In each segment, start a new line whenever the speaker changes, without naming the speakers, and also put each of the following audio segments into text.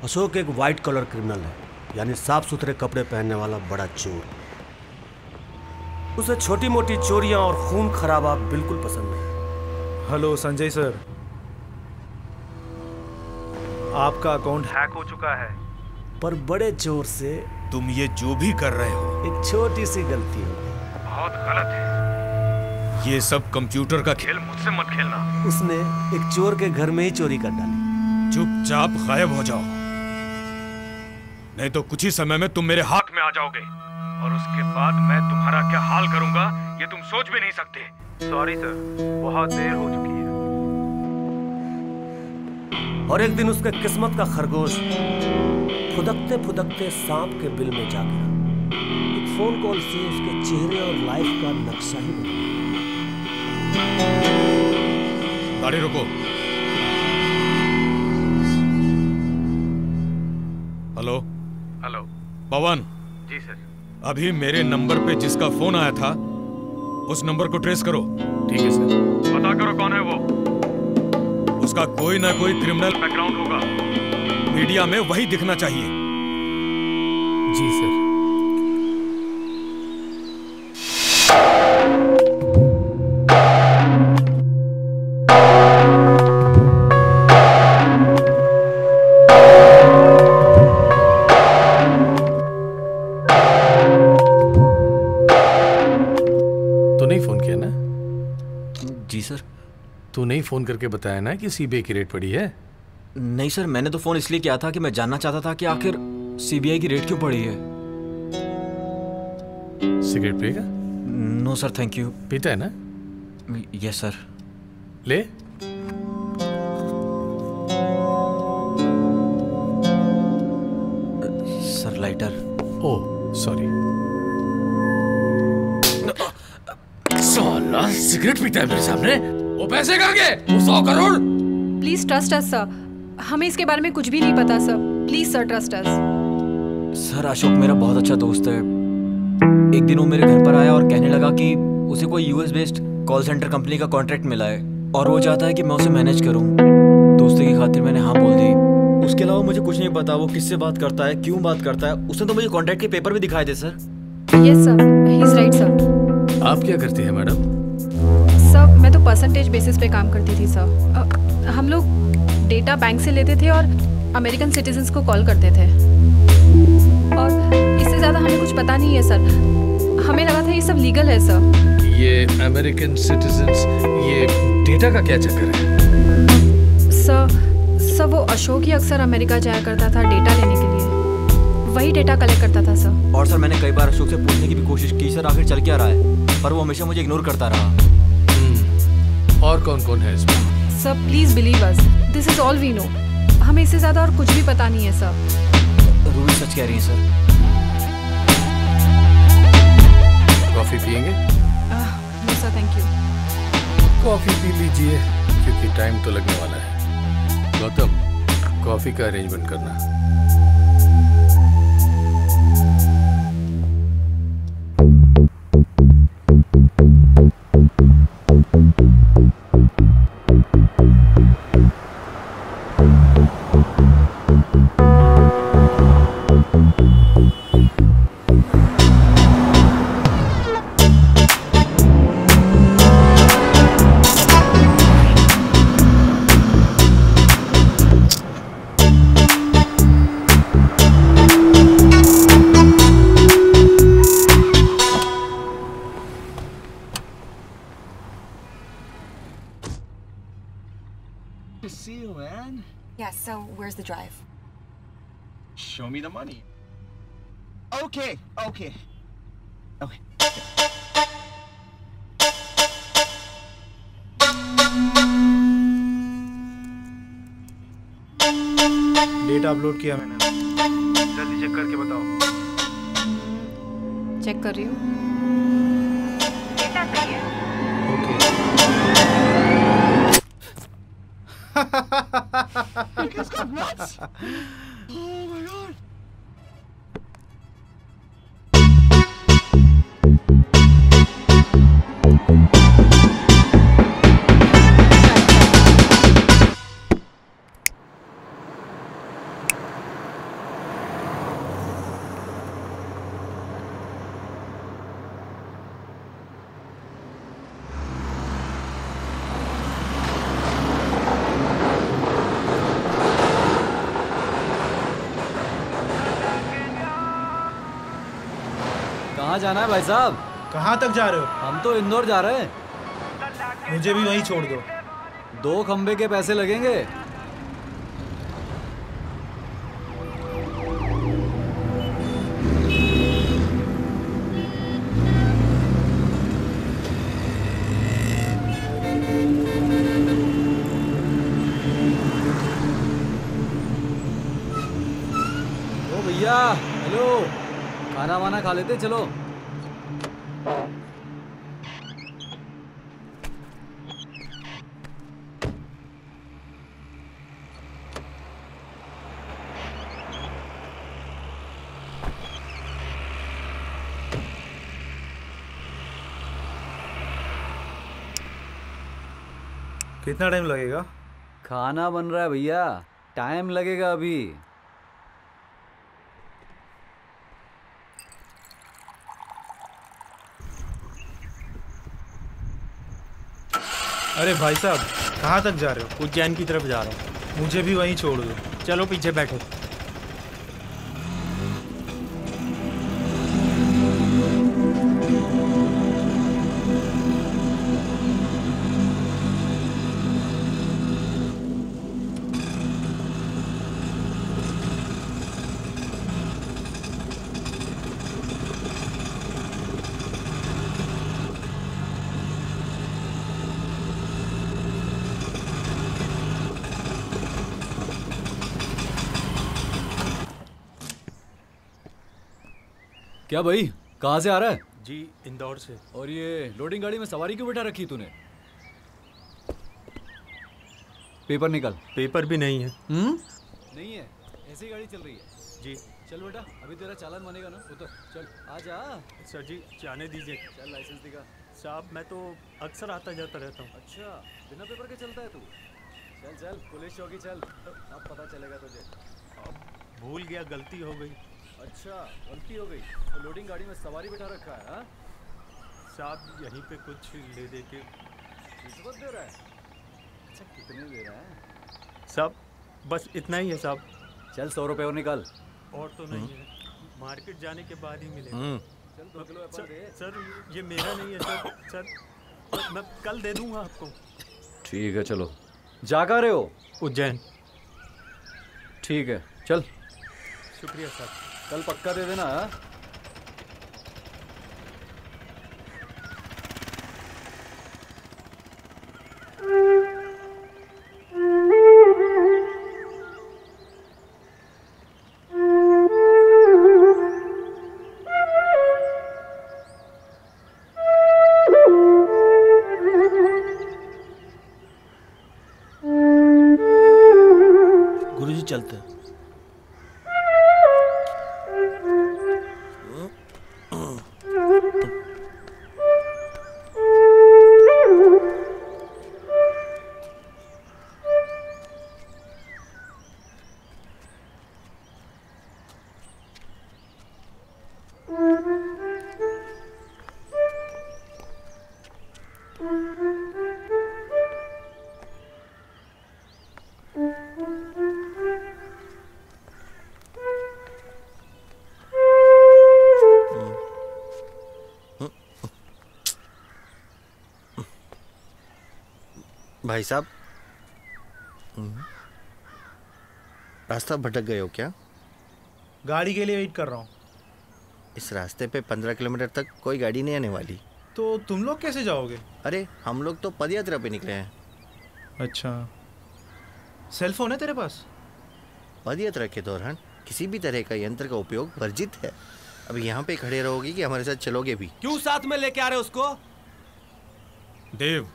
अशोक एक white collar criminal है, यानी साफ सुथरे कपड़े पहनने वाला बड़ा चोर। उसे छोटी मोटी चोरियां और खून खराबा बिल्कुल पसंद नहीं।
हेलो संजय सर, आपका अकाउंट हैक हो चुका है।
पर बड़े चोर से
तुम ये जो भी कर रहे हो
एक छोटी सी गलती हो गई।
बहुत गलत है। ये सब कंप्यूटर का खेल मुझसे मत खेलना।
उसने एक चोर के घर में ही चोरी कर डाली।
चुपचाप गायब हो जाओ, नहीं तो कुछ ही समय में तुम मेरे हाथ में आ जाओगे और उसके बाद मैं तुम्हारा क्या हाल करूंगा ये तुम सोच भी नहीं सकते।
सॉरी सर, बहुत देर हो चुकी है।
और एक दिन उसके किस्मत का खरगोश फुदकते फुदकते सांप के बिल में जा गिरा। एक फोन कॉल से उसके चेहरे और लाइफ का नक्शा ही बदल गया।
गाड़ी रोको। हेलो
हेलो
पवन।
जी सर।
अभी मेरे नंबर पे जिसका फोन आया था उस नंबर को ट्रेस करो।
ठीक है सर।
पता करो कौन है वो। उसका कोई ना कोई क्रिमिनल बैकग्राउंड होगा, मीडिया में वही दिखना चाहिए।
जी सर।
तू नहीं फोन करके बताया ना कि सीबीआई की रेड पड़ी है?
नहीं सर, मैंने तो फोन इसलिए किया था कि मैं जानना चाहता था कि आखिर सीबीआई की रेड क्यों पड़ी है।
सिगरेट पिएगा?
No sir thank you.
पीता है ना?
Yes sir.
ले।
Sir lighter.
Oh sorry. साला सिगरेट पीता है मेरे सामने। वो पैसे कहाँ गए? वो 100 crore.
Please trust us sir, हमें इसके बारे में कुछ भी नहीं पता sir. Please sir trust us.
Sir Ashok मेरा बहुत अच्छा दोस्त है। एक दिन वो मेरे घर पर आया और कहने लगा कि उसे कोई US based call centre company का कॉन्ट्रैक्ट मिला है और वो चाहता है कि मैं उसे मैनेज करूं। दोस्ती की खातिर मैंने हाँ बोल दी। उसके अलावा मुझे कुछ नहीं पता वो किससे बात करता है, क्यों बात करता है। उसने तो मुझे कॉन्ट्रैक्ट के पेपर भी दिखाए थे sir.
Yes sir, he is right sir.
आप क्या करती हैं मैडम?
सर मैं तो परसेंटेज बेसिस पे काम करती थी सर। हम लोग डेटा बैंक से लेते थे और अमेरिकन सिटीजन्स को कॉल करते थे और इससे ज़्यादा हमें कुछ पता नहीं है सर। हमें लगा था ये सब लीगल है सर।
ये अमेरिकन सिटीजन्स, ये डेटा का क्या चक्कर है?
सर वो अशोक ही अक्सर अमेरिका जाया करता था डेटा लेने के लिए, वही डेटा कलेक्ट करता था सर।
और सर मैंने कई बार अशोक से पूछने की भी कोशिश की सर आखिर चल क्या रहा है, पर वो हमेशा मुझे इग्नोर करता रहा।
और कौन कौन है इसमें?
Sir please believe us, this is all we know. हमें इससे ज्यादा और कुछ भी पता नहीं है सर।
रूबी सच कह रही है सर।
कॉफी पियेंगे?
No sir thank you.
Coffee पी लीजिए क्योंकि टाइम तो लगने वाला है। गौतम कॉफी का अरेंजमेंट करना।
then?
Yeah, so where's the drive?
Show me the money. Okay.
Data upload किया मैंने।
जल्दी चेक करके बताओ।
चेक कर रही हूँ।
डेटा सही है।
ओके।
Oh my god.
कहाँ जाना है भाई साहब?
कहाँ तक जा रहे हो?
हम तो इंदौर जा रहे हैं।
मुझे भी वहीं छोड़ दो।
2 खंबे के पैसे लगेंगे। ओ भैया, हेलो, खाना वाना खा लेते चलो।
कितना टाइम लगेगा?
खाना बन रहा है भैया, टाइम लगेगा अभी।
अरे भाई साहब, कहाँ तक जा रहे हो?
उज्जैन की तरफ जा रहा हूँ।
मुझे भी वहीं छोड़ दो।
चलो पीछे बैठो।
क्या भाई, कहाँ से आ रहा है?
जी इंदौर से।
और ये लोडिंग गाड़ी में सवारी क्यों बैठा रखी तूने? पेपर निकाल।
पेपर भी नहीं है।
नहीं है, ऐसी गाड़ी चल रही है।
जी
चल बेटा, अभी तेरा चालान बनेगा ना, उतर चल, आ जा।
सर जी जाने दीजिए।
चल लाइसेंस दिखा।
साहब मैं तो अक्सर आता जाता रहता हूँ।
अच्छा, बिना पेपर के चलता है तू? चल चल, पुलिस चौकी चल, अब पता चलेगा तुझे।
अब भूल गया, गलती हो गई।
अच्छा, गलती हो गई तो लोडिंग गाड़ी में सवारी बैठा रखा है? हाँ
साहब यहीं पे कुछ ले दे के।
रिश्वत दे रहा है? अच्छा, कितने दे रहा है?
साहब बस इतना ही है साहब।
चल 100 रुपये और निकाल।
और तो नहीं है, मार्केट जाने के बाद ही मिलेगा।
चल 2 किलो एप्पल दे।
सर ये मेरा नहीं है सर मैं कल दे दूंगा आपको।
ठीक है, चलो। जा कहाँ रहे हो?
उज्जैन।
ठीक है, चल।
शुक्रिया साहब।
कल पक्का दे देना। हाँ?
गुरुजी चलते हैं। भाई साहब
रास्ता भटक गए हो क्या?
गाड़ी के लिए वेट कर रहा हूँ।
इस रास्ते पे 15 किलोमीटर तक कोई गाड़ी नहीं आने वाली।
तो तुम लोग कैसे जाओगे?
अरे हम लोग तो पदयात्रा पे निकले हैं।
अच्छा, सेल फोन है तेरे पास?
पदयात्रा के दौरान किसी भी तरह का यंत्र का उपयोग वर्जित है। अब यहाँ पे खड़े रहोगे कि हमारे साथ चलोगे भी?
क्यों साथ में लेके आ रहे हो उसको?
देव,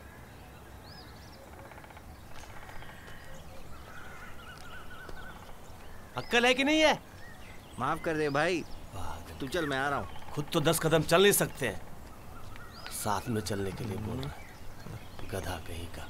अक्ल है कि नहीं है?
माफ कर दे भाई, तू चल, मैं आ रहा हूँ।
खुद तो 10 कदम चल नहीं सकते हैं, साथ में चलने के लिए बोल रहा है, गधा कहीं का।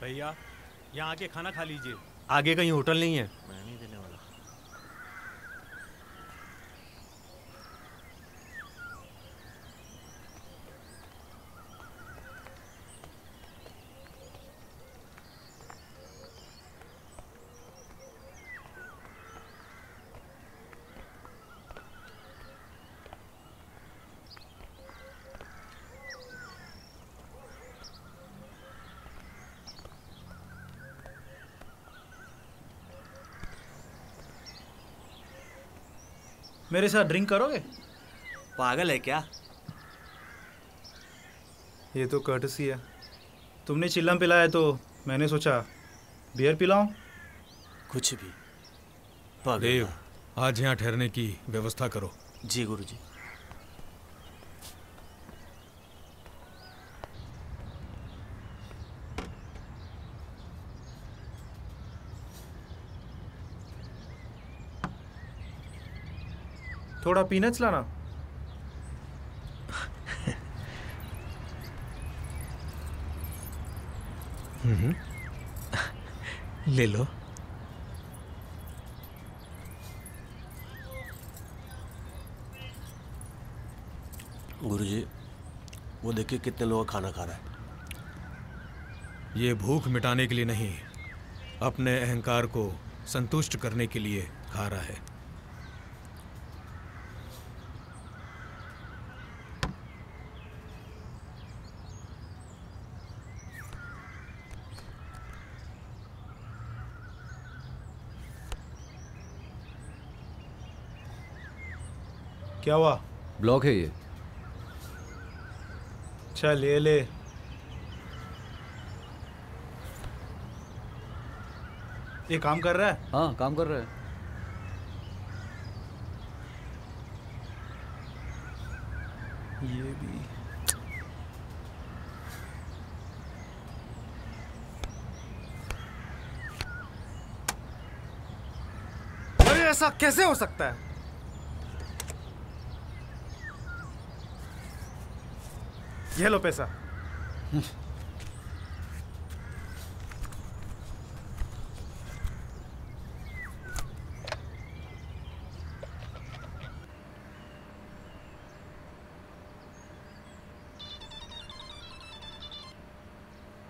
भैया यहाँ आके खाना खा लीजिए, आगे कहीं होटल नहीं है।
मैं नहीं देने वाला।
मेरे साथ ड्रिंक करोगे?
पागल है क्या?
ये तो कर्टसी है। तुमने चिल्लम पिलाया तो मैंने सोचा बियर पिलाऊं।
कुछ भी।
देव, आज यहाँ ठहरने की व्यवस्था करो।
जी गुरुजी।
थोड़ा पीनट्स लाना।
ले लो।
गुरुजी, वो देखिए कितने लोग खाना खा रहा है।
ये भूख मिटाने के लिए नहीं, अपने अहंकार को संतुष्ट करने के लिए खा रहा है।
क्या हुआ?
ब्लॉक है ये।
चल ले ले। ये काम कर रहा है?
हाँ काम कर रहा है।
ये भी। अरे ऐसा कैसे हो सकता है? ये लो पैसा।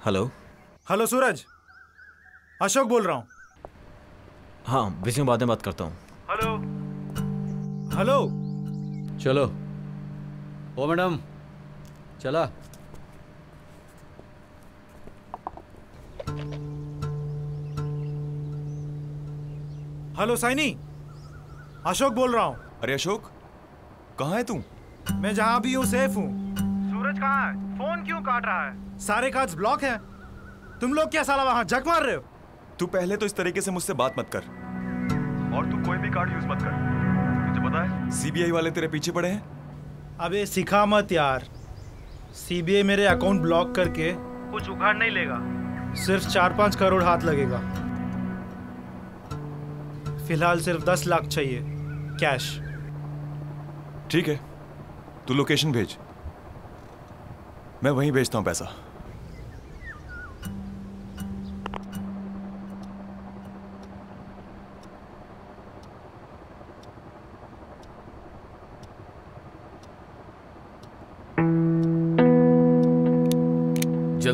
हेलो।
हेलो सूरज, अशोक बोल रहा हूँ।
हाँ, बिजी हूँ, बाद में बात करता हूँ।
Hello hello.
चलो। ओ मैडम, चला।
हेलो साइनी, अशोक बोल रहा हूँ।
अरे अशोक, कहाँ है तू?
मैं जहाँ भी हूँ सेफ हूँ। सूरज कहाँ है? फोन क्यों काट रहा है? सारे कार्ड्स ब्लॉक हैं। तुम लोग क्या साला वहाँ जग मार रहे हो?
तू पहले तो इस तरीके से मुझसे बात मत कर, और तू कोई भी कार्ड यूज मत कर। तुझे पता है सीबीआई वाले तेरे पीछे पड़े हैं।
अबे सिखा मत यार। सीबीआई मेरे अकाउंट ब्लॉक करके कुछ उखाड़ नहीं लेगा, सिर्फ 4-5 करोड़ हाथ लगेगा। फिलहाल सिर्फ 10 लाख चाहिए कैश।
ठीक है, तू लोकेशन भेज, मैं वहीं भेजता हूँ पैसा।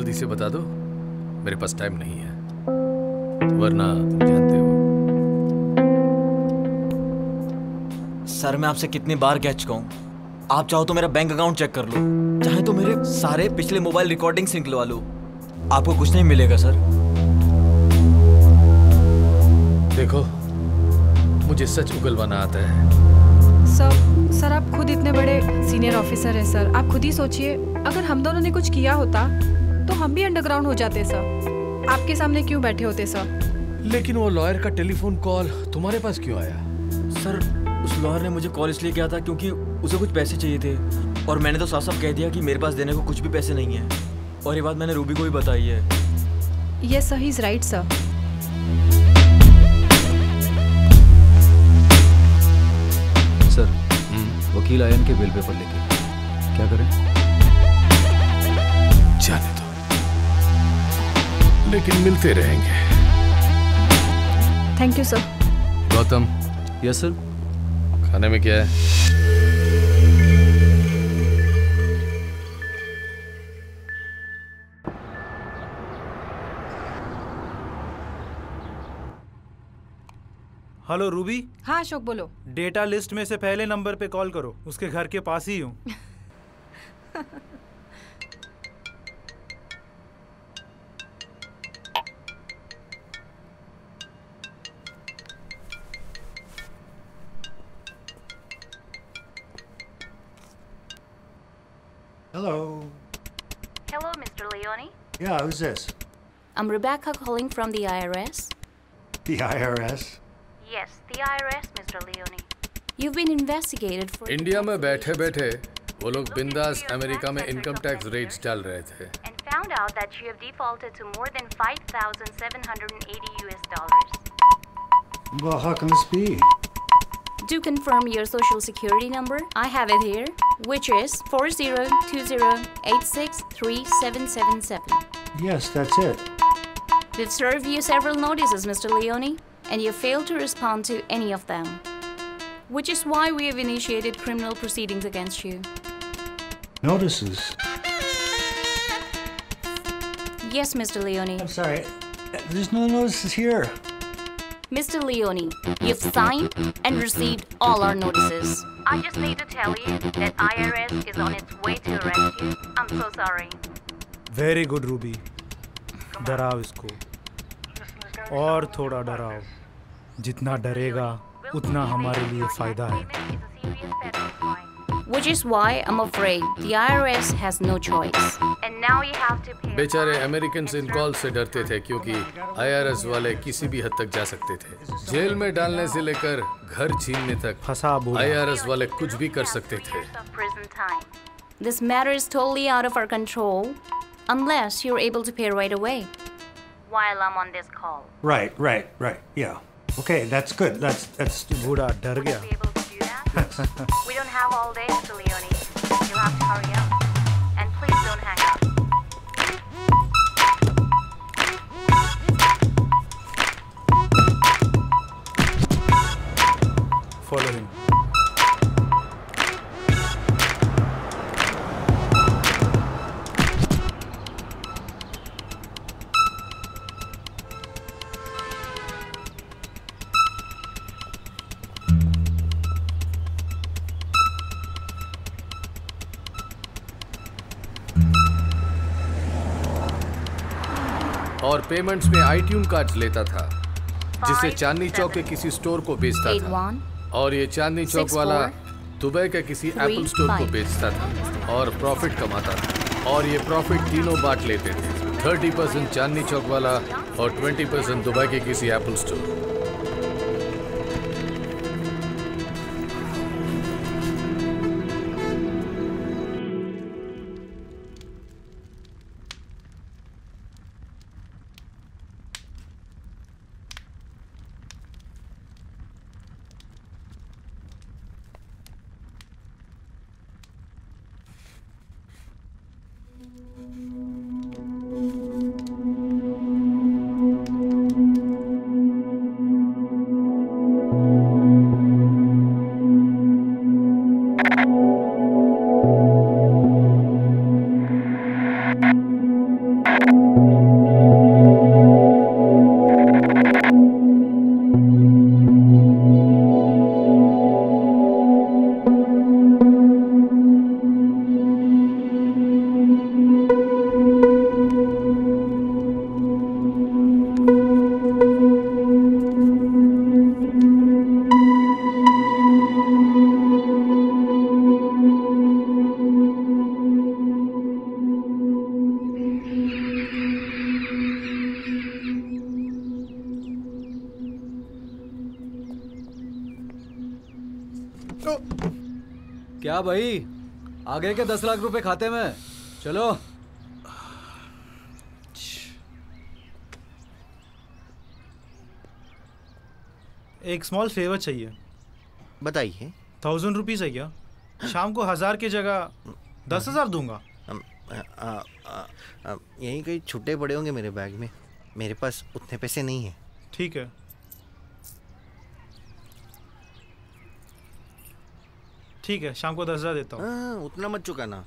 जल्दी से बता दो, मेरे पास टाइम नहीं है, वरना तुम जानते हो।
सर मैं आपसे कितनी बार कह चुका हूँ, आप चाहो तो मेरा बैंक अकाउंट चेक कर लो, चाहे तो मेरे सारे पिछले मोबाइल रिकॉर्डिंग्स निकलवा लो, आपको कुछ नहीं मिलेगा सर।
देखो, मुझे सच उगलवाना आता है।
सर आप खुद इतने बड़े सीनियर ऑफिसर हैं सर, आप खुद ही सोचिए, अगर हम दोनों ने कुछ किया होता तो हम भी अंडरग्राउंड हो जाते सर, आपके सामने क्यों बैठे होते सर?
लेकिन वो लॉयर का टेलीफोन कॉल तुम्हारे पास क्यों आया?
सर उस लॉयर ने मुझे कॉल इसलिए किया था क्योंकि उसे कुछ पैसे चाहिए थे, और मैंने तो साफ साफ कह दिया कि मेरे पास देने को कुछ भी पैसे नहीं है, और ये बात मैंने रूबी को भी बताई है।
Yes sir, he is right sir.
Sir वकील आयन के बिल पेपर लेके क्या करें?
जाने दो, लेकिन मिलते रहेंगे।
Thank you sir.
Gautam.
Yes sir.
खाने में क्या है?
Hello Ruby.
हाँ अशोक बोलो।
डेटा लिस्ट में से पहले नंबर पे कॉल करो, उसके घर के पास ही हूँ।
Hello.
Hello, Mr. Leone.
Yeah, who's this?
I'm Rebecca calling from the IRS.
The IRS?
Yes, the IRS, Mr. Leone. You've been investigated for...
India में बैठे बैठे वो लोग बिंदास अमेरिका में इनकम टैक्स रेट्स डाल रहे थे।
And found out that you have defaulted to more than $5,780 US.
Well, how can this be?
Do confirm your social security number. I have it here, which is 4020863777.
Yes, that's it.
We've served you several notices, Mr. Leone, and you failed to respond to any of them, which is why we have initiated criminal proceedings against you.
Notices?
Yes, Mr. Leone.
I'm sorry. There's no notices here.
Mr. Leone, you've signed and received all our notices. I just need to tell you that IRS is on its way to arrest you. I'm so sorry.
Very good, Ruby. डराओ इसको, और थोड़ा डराओ, जितना डरेगा उतना हमारे लिए फायदा है।
Which is why I'm afraid the IRS has no choice. And now you have to pay.
बेचारे अमेरिकन इन कॉल से डरते थे क्योंकि IRS वाले किसी भी हद तक जा सकते थे। जेल में डालने से लेकर घर छीनने तक IRS वाले कुछ भी कर सकते थे।
This matter is totally out of our control unless you're able to pay right away while I'm on this call.
Right. Yeah. Okay, that's good. That's
बूढ़ा डर गया।
We don't have all day, Mr. Leone. You'll have to hurry up. And please don't hang up.
Follow him.
और payments में iTunes card लेता था, जिसे चांदनी चौक के किसी स्टोर को बेचता था, और ये चांदनी चौक वाला दुबई के किसी एप्पल स्टोर को बेचता था और प्रॉफिट कमाता था, और ये प्रॉफिट तीनों बांट लेते थे, 30% चांदनी चौक वाला और 20% दुबई के किसी एप्पल स्टोर।
क्या भाई, आ गए क्या 10 लाख रुपए खाते में? चलो।
एक स्मॉल फेवर चाहिए।
बताइए।
1000 रुपीज़ है क्या? शाम को 1000 की जगह 10,000 दूंगा।
यहीं कहीं छुट्टे पड़े होंगे मेरे बैग में, मेरे पास उतने पैसे नहीं हैं।
ठीक है। ठीक है, शाम को 10,000 देता हूँ।
उतना मत चुकाना,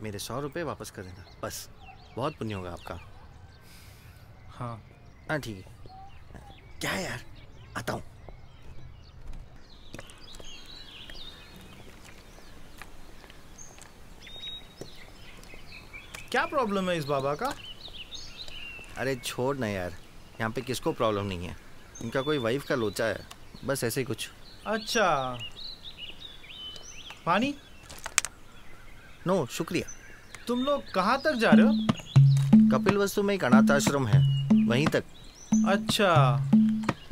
मेरे 100 रुपये वापस कर देना बस, बहुत पुण्य होगा आपका।
हाँ
हाँ ठीक है। क्या है यार, आता हूँ।
क्या प्रॉब्लम है इस बाबा का?
अरे छोड़ ना यार, यहाँ पे किसको प्रॉब्लम नहीं है, इनका कोई वाइफ का लोचा है, बस ऐसे ही कुछ।
अच्छा, पानी?
नो शुक्रिया।
तुम लोग कहाँ तक जा रहे हो?
कपिल वस्तु में एक अनाथ आश्रम है, वहीं तक।
अच्छा,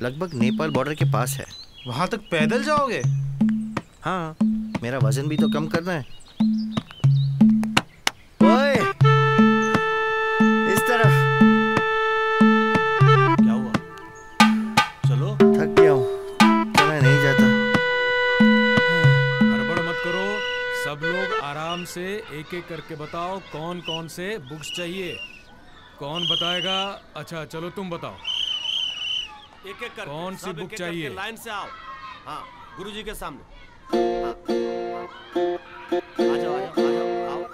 लगभग नेपाल बॉर्डर के पास है।
वहाँ तक पैदल जाओगे?
हाँ, मेरा वजन भी तो कम करना है। ओए, इस तरफ।
क्या हुआ? चलो।
थक गया हूँ, तो मैं नहीं जाता।
हड़बड़ मत करो, सब लोग आराम से एक एक करके बताओ कौन कौन से बुक्स चाहिए। कौन बताएगा? अच्छा चलो तुम बताओ।
एक एक करके
कौन सी बुक चाहिए?
लाइन से आओ। हाँ, गुरुजी के सामने। हाँ। आ जाओ आ जाओ आ जाओ आओ।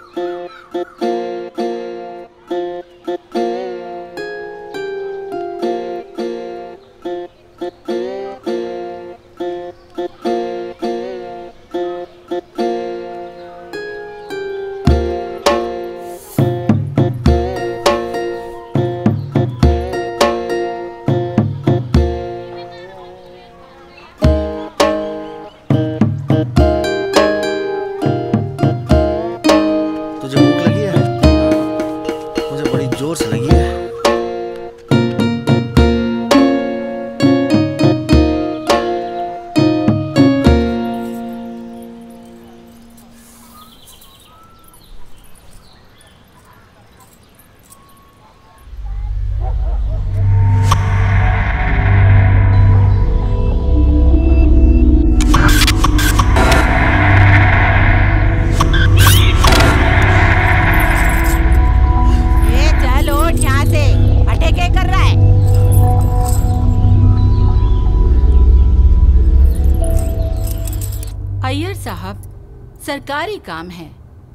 सरकारी काम है,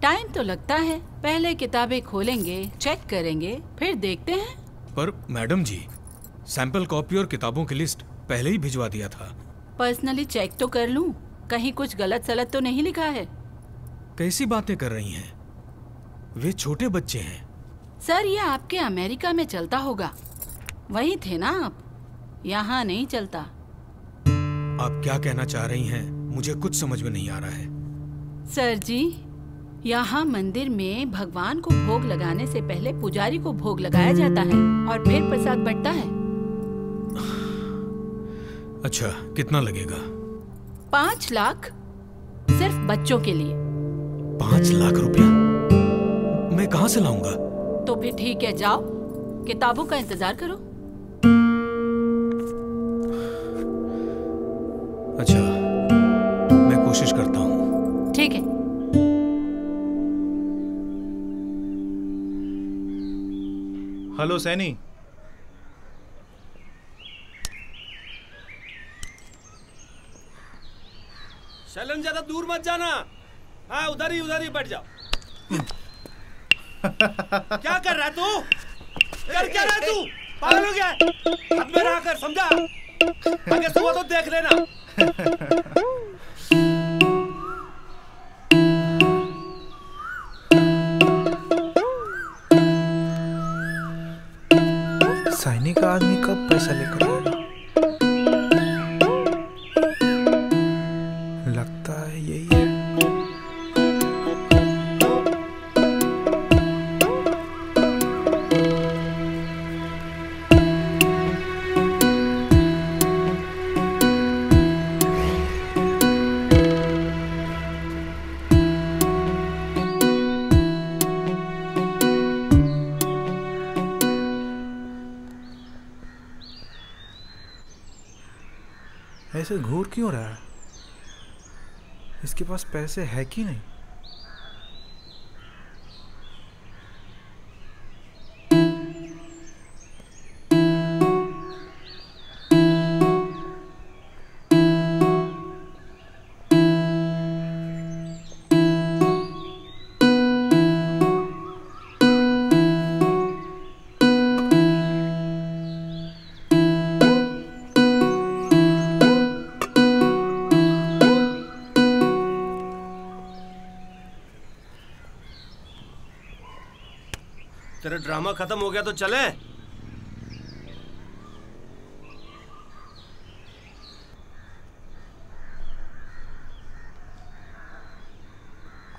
टाइम तो लगता है। पहले किताबें खोलेंगे, चेक करेंगे, फिर देखते हैं।
पर मैडम जी, सैंपल कॉपी और किताबों की लिस्ट पहले ही भिजवा दिया था।
पर्सनली चेक तो कर लूं, कहीं कुछ गलत सलत तो नहीं लिखा है।
कैसी बातें कर रही हैं? वे छोटे बच्चे हैं।
सर, ये आपके अमेरिका में चलता होगा, वहीं थे ना आप, यहाँ नहीं चलता।
आप क्या कहना चाह रही हैं? मुझे कुछ समझ में नहीं आ रहा है।
सर जी, यहाँ मंदिर में भगवान को भोग लगाने से पहले पुजारी को भोग लगाया जाता है और फिर प्रसाद बंटता है।
अच्छा, कितना लगेगा?
5 लाख सिर्फ बच्चों के लिए।
5 लाख रुपया मैं कहाँ से लाऊंगा?
तो फिर ठीक है, जाओ किताबों का इंतजार करो।
अच्छा, मैं कोशिश करता हूँ।
ठीक है।
हेलो सैनी।
शैलन, ज्यादा दूर मत जाना। हाँ, उधर ही बैठ जाओ। क्या कर रहा है तू? कर क्या रहा है तू? पागल हो गया? हाथ में रहा कर, समझा? आगे सुबह तो देख लेना।
साइनी का आदमी कब पैसा लेकर आएगा? लगता है यही है। ऐसे घूर क्यों रहा है? इसके पास पैसे है कि नहीं?
तेरा ड्रामा खत्म हो गया तो चले।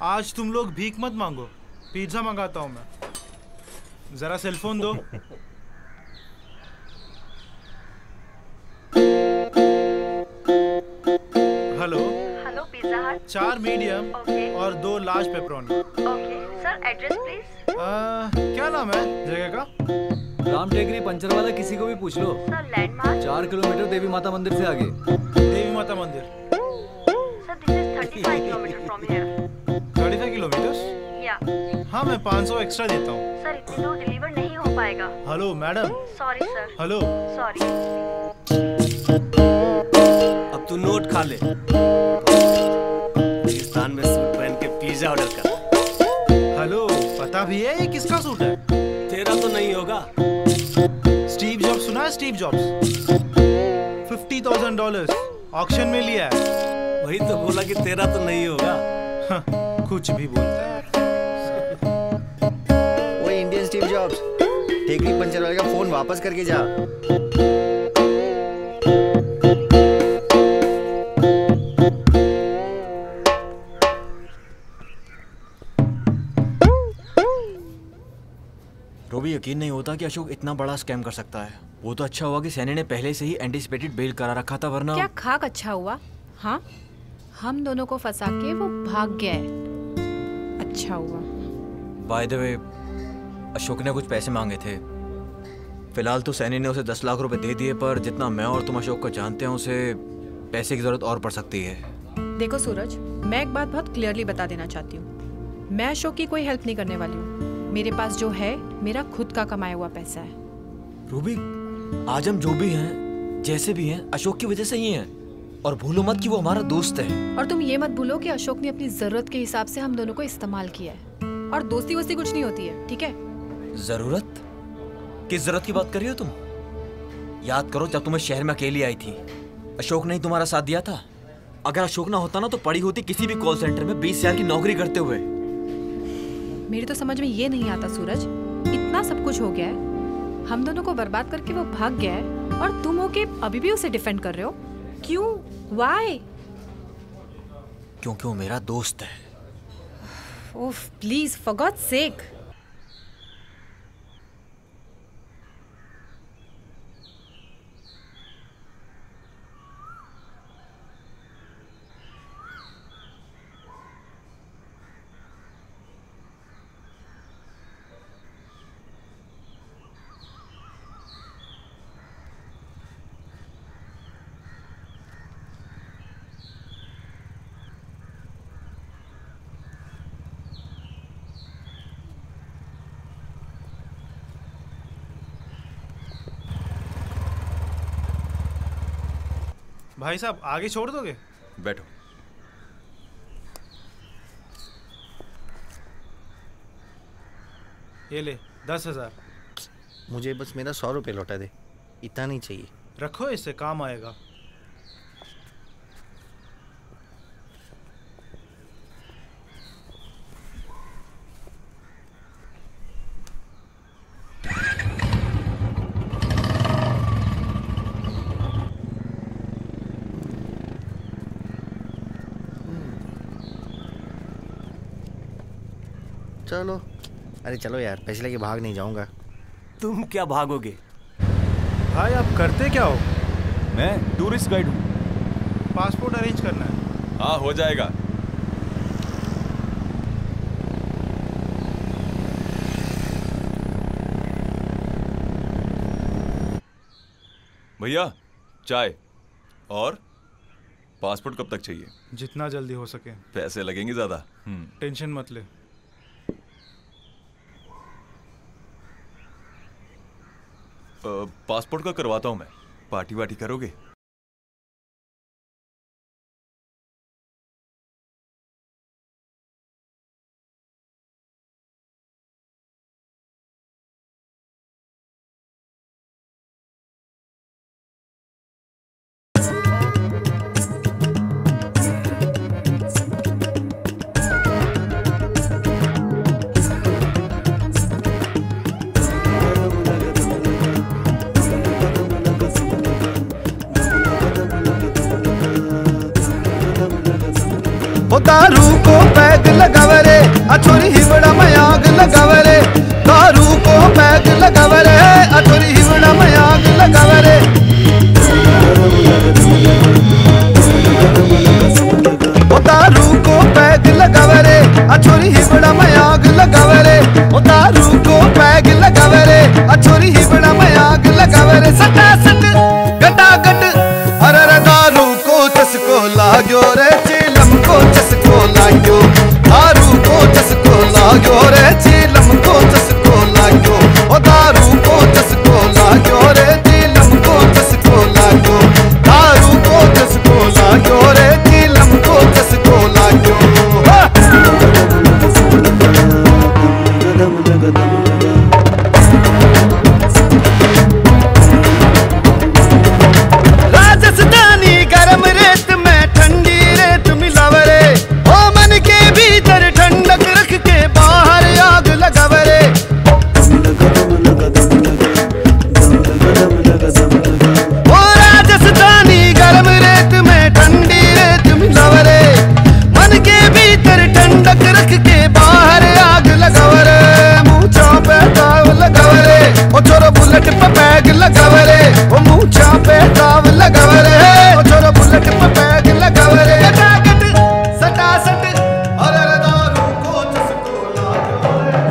आज तुम लोग भीख मत मांगो, पिज्जा मंगाता हूं मैं। जरा सेलफोन दो। हेलो
हेलो, पिज्जा हट।
4 मीडियम और 2 large pepperoni.
Okay sir, address please.
क्या नाम है जगह का?
राम टेकरी पंचर वाला किसी को भी पूछ लो।
सर लैंडमार्क
4 किलोमीटर देवी माता मंदिर से आगे।
देवी माता मंदिर।
Sir this is 35 kilometre from here.
35 kilometre?
या।
हाँ, मैं 500 एक्स्ट्रा देता हूँ।
सर इतनी दूर डिलीवर नहीं हो पाएगा।
Hello madam.
Sorry sir.
Hello.
Sorry.
अब तू नोट खा ले। पाकिस्तान में सूट पहन के पिज्जा ऑर्डर कर।
हेलो, पता भी है ये किसका सूट है?
तेरा तो नहीं होगा।
स्टीव जॉब्स सुना है? स्टीव जॉब्स $50,000 ऑक्शन में लिया है।
वही तो बोला कि तेरा तो नहीं होगा।
कुछ भी बोलता है।
वो इंडियन स्टीव जॉब्स, टेकरी पंचर वाले का फोन वापस करके जा।
रोबी, यकीन नहीं होता कि अशोक इतना बड़ा स्कैम कर सकता है। वो तो अच्छा हुआ कि सैनी ने पहले से ही एंटिसिपेटेड बेल करा रखा था, वरना
क्या खाक अच्छा हुआ? हाँ, हम दोनों को फंसा के वो भाग गया है। अच्छा हुआ।
बाय द वे, अशोक ने कुछ पैसे मांगे थे। फिलहाल तो सैनी ने उसे 10 लाख रुपए दे दिए, पर जितना मैं और तुम अशोक को जानते हैं उसे पैसे की जरूरत और पड़ सकती है।
देखो सूरज, मैं एक बात बहुत क्लियरली बता देना चाहती हूँ। मैं अशोक की कोई हेल्प नहीं करने वाली हूँ। मेरे पास जो है मेरा खुद का कमाया हुआ पैसा है।
रूबी, आज हम जो भी हैं, जैसे भी हैं, अशोक की वजह से ही हैं। और भूलो मत कि वो हमारा दोस्त है।
और तुम ये मत भूलो कि अशोक ने अपनी जरूरत के हिसाब से हम दोनों को इस्तेमाल किया है। और दोस्ती वोस्ती कुछ नहीं होती है, ठीक है?
जरूरत? किस जरूरत की बात कर रही हो तुम? याद करो जब तुम्हें शहर में अकेली आई थी, अशोक ने ही तुम्हारा साथ दिया था। अगर अशोक ना होता ना तो पड़ी होती किसी भी कॉल सेंटर में 20,000 की नौकरी करते हुए।
मेरी तो समझ में ये नहीं आता सूरज, इतना सब कुछ हो गया है, हम दोनों को बर्बाद करके वो भाग गया है और तुम हो के अभी भी उसे डिफेंड कर रहे हो। क्यों? व्हाई?
क्योंकि वो मेरा दोस्त है।
ओह प्लीज, फॉर गॉड्स सेक।
भाई साहब, आगे छोड़ दोगे?
बैठो।
ये ले 10,000।
मुझे बस मेरा 100 रुपये लौटा दे, इतना नहीं चाहिए।
रखो, इससे काम आएगा।
चलो, अरे चलो यार, पैसे लेके भाग नहीं जाऊंगा।
तुम क्या भागोगे?
भाई आप करते क्या हो?
मैं टूरिस्ट गाइड हूँ।
पासपोर्ट अरेंज करना है।
हाँ, हो जाएगा। भैया, चाय और पासपोर्ट कब तक चाहिए?
जितना जल्दी हो सके।
पैसे लगेंगे ज्यादा?
टेंशन मत ले।
पासपोर्ट का करवाता हूँ मैं। पार्टी वार्टी करोगे?
दारू को पैग लगावरे अछोरी हिवड़ा में आग लगावरे। दारू को पैग लगावरे अछोरी हिवड़ा में आग लगावरे। दारू को पैग लगावरे अछोरी हिवड़ा में आग लगावरे। दारू को पैग लगावरे अछोरी हिवड़ा में आग लगावरे। सटा सट गटा गट अरे दारू को चस्को लाग्यो रे चीलम को चस्को लाग्यो। दारू को चस्को लाग्यो रे चीलम को चस्को लाग्यो। ओ दारू को चस्को लाग्यो रे चीलम को चस्को लाग्यो। दारू को चस्को लाग्यो रे चीलम को चस्को लाग्यो। राजस्थानी गरम रेत में ठंडी रेत मिलावरे। ओ मन के भीतर ठंडक रख के बाहर आग लगावरे। ओ राजस्थानी गरम रेत में ठंडी रेत मिलावरे। मन के भीतर ठंडक रख के बाहर आग लगावरे। मूंछों पे दाव लगावरे ओ छोरो बुलेट पे बैग लगावरे। ओ मूंछों पे दाव लगावरे ओ छोरो बुलेट पे बैग लगावरे। गटागट सटा सट अरे दारू को चस्को लाग्यो रे।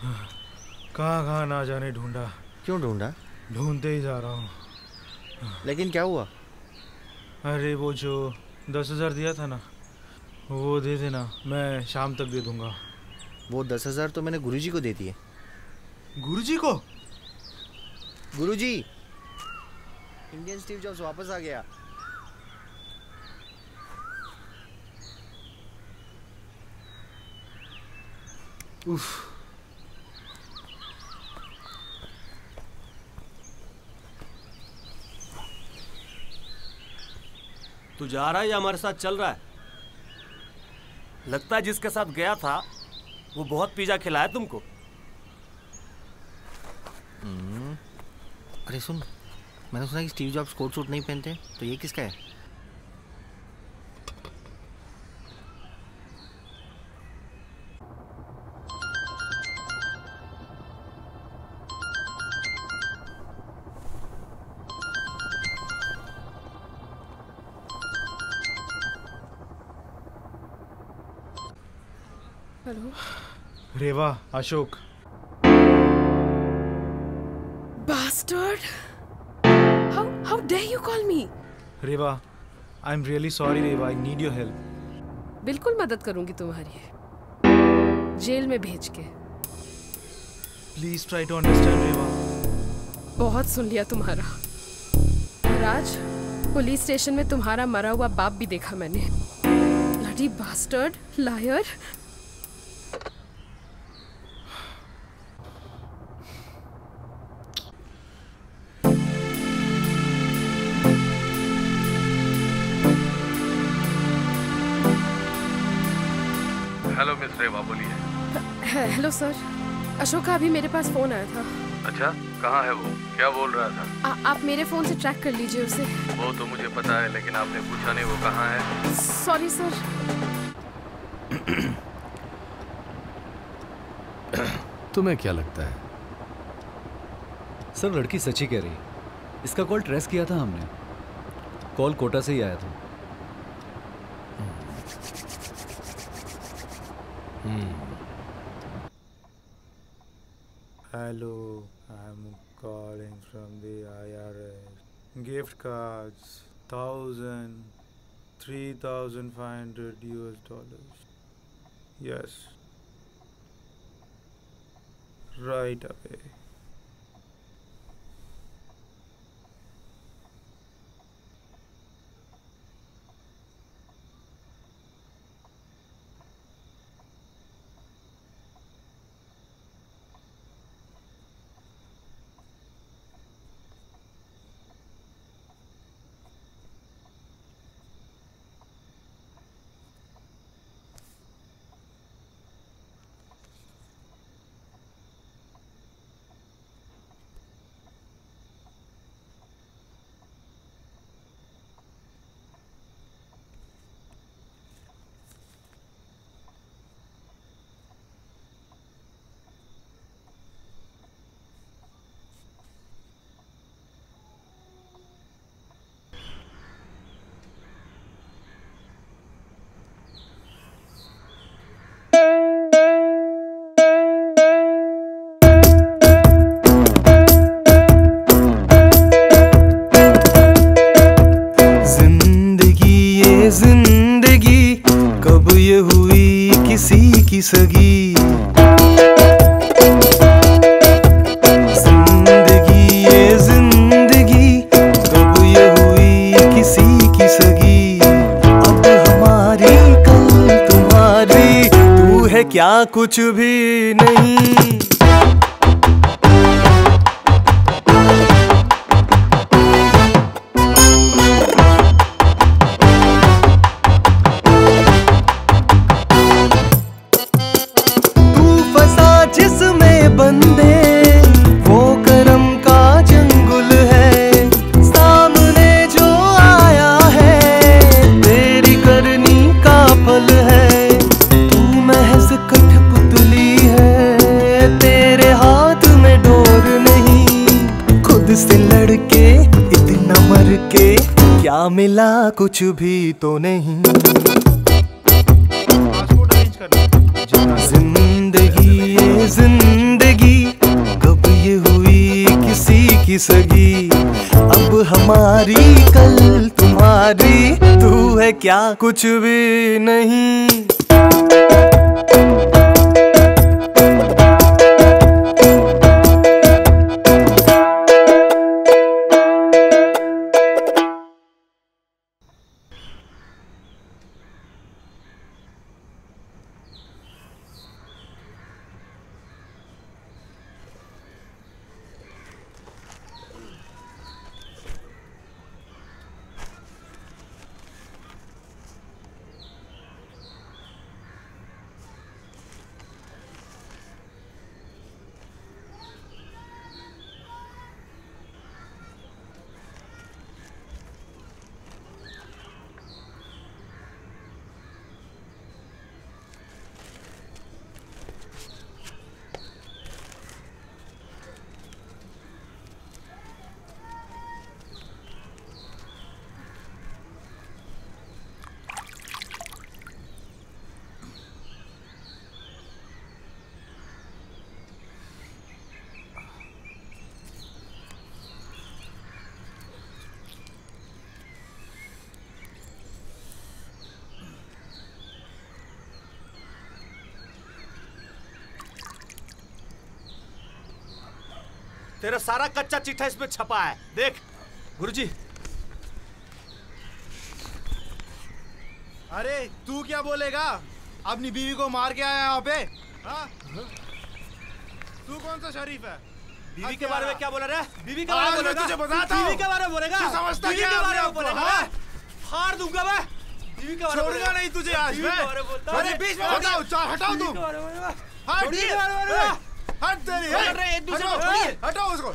कहाँ कहाँ ना जाने ढूंढा।
क्यों ढूंढा?
ढूंढते ही जा रहा हूँ।
लेकिन क्या हुआ?
अरे वो जो 10,000 दिया था ना, वो दे देना, मैं शाम तक दे दूंगा।
वो 10,000 तो मैंने गुरुजी को दे दिए।
गुरुजी को?
गुरुजी, इंडियन स्टीव जॉब्स वापस आ गया।
उफ।
तू जा रहा है या हमारे साथ चल रहा है? लगता है जिसके साथ गया था वो बहुत पिज्जा खिलाया तुमको।
अरे सुन, मैंने सुना कि स्टीव जॉब्स कोट सूट नहीं पहनते, तो ये किसका है?
Hello
Reva, Ashok.
Bastard! How dare you call me?
Reva, I am really sorry Reva, I need your help.
बिल्कुल मदद करूंगी तुम्हारी, जेल में भेज के।
Please try to understand Reva.
बहुत सुन लिया तुम्हारा। राज, पुलिस स्टेशन में तुम्हारा मरा हुआ बाप भी देखा मैंने। Bloody bastard, liar.
Hello miss Reva, बोलिए।
हेलो सर, अशोक का अभी मेरे पास फोन आया था।
अच्छा, कहाँ है वो? क्या बोल रहा था?
आप मेरे फोन से ट्रैक कर लीजिए उसे।
वो तो मुझे पता है, लेकिन आपने पूछा नहीं वो कहाँ है।
Sorry sir.
तुम्हें क्या लगता है?
सर, लड़की सच्ची कह रही। इसका कॉल ट्रेस किया था हमने। कॉल कोटा से ही आया था।
Hello, I'm calling from the IRS. Gift cards, 1,000, 3,500 US$. Yes. Right away.
सगी जिंदगी ये जिंदगी कब ये हुई किसी की सगी। अब हमारी कल तुम्हारी, तू है क्या कुछ भी नहीं। जिसमें बंदे वो करम का जंगुल है, सामने जो आया है तेरी करनी का फल है। तू महज कठपुतली है, तेरे हाथ में डोर नहीं। खुद से लड़के इतना मर के क्या मिला, कुछ भी तो नहीं। जिंदगी ये जिंदगी सगी, अब हमारी कल तुम्हारी, तू है क्या कुछ भी नहीं।
तेरा सारा कच्चा चिट्ठा इसमें छपा है, देख। गुरुजी।
अरे तू क्या बोलेगा? अपनी बीवी को मार के आया यहाँ पे? हाँ? तू कौन सा शरीफ है?
बीवी के बारे में क्या बोला रे? बीवी के बारे में बोलेगा?
तुझे बताता हूँ।
बीवी के बारे में बोलेगा?
तू समझता
बीवी
क्या
के बारे में
है
बोलेगा?
हाँ?
फाड़ दूंगा मैं। बीवी के बारे में
छोड़ूंगा नहीं तुझे आज मैं। अरे बीच में हटाओ, हटाओ तुम। हट तेरी, हटाओ उसको।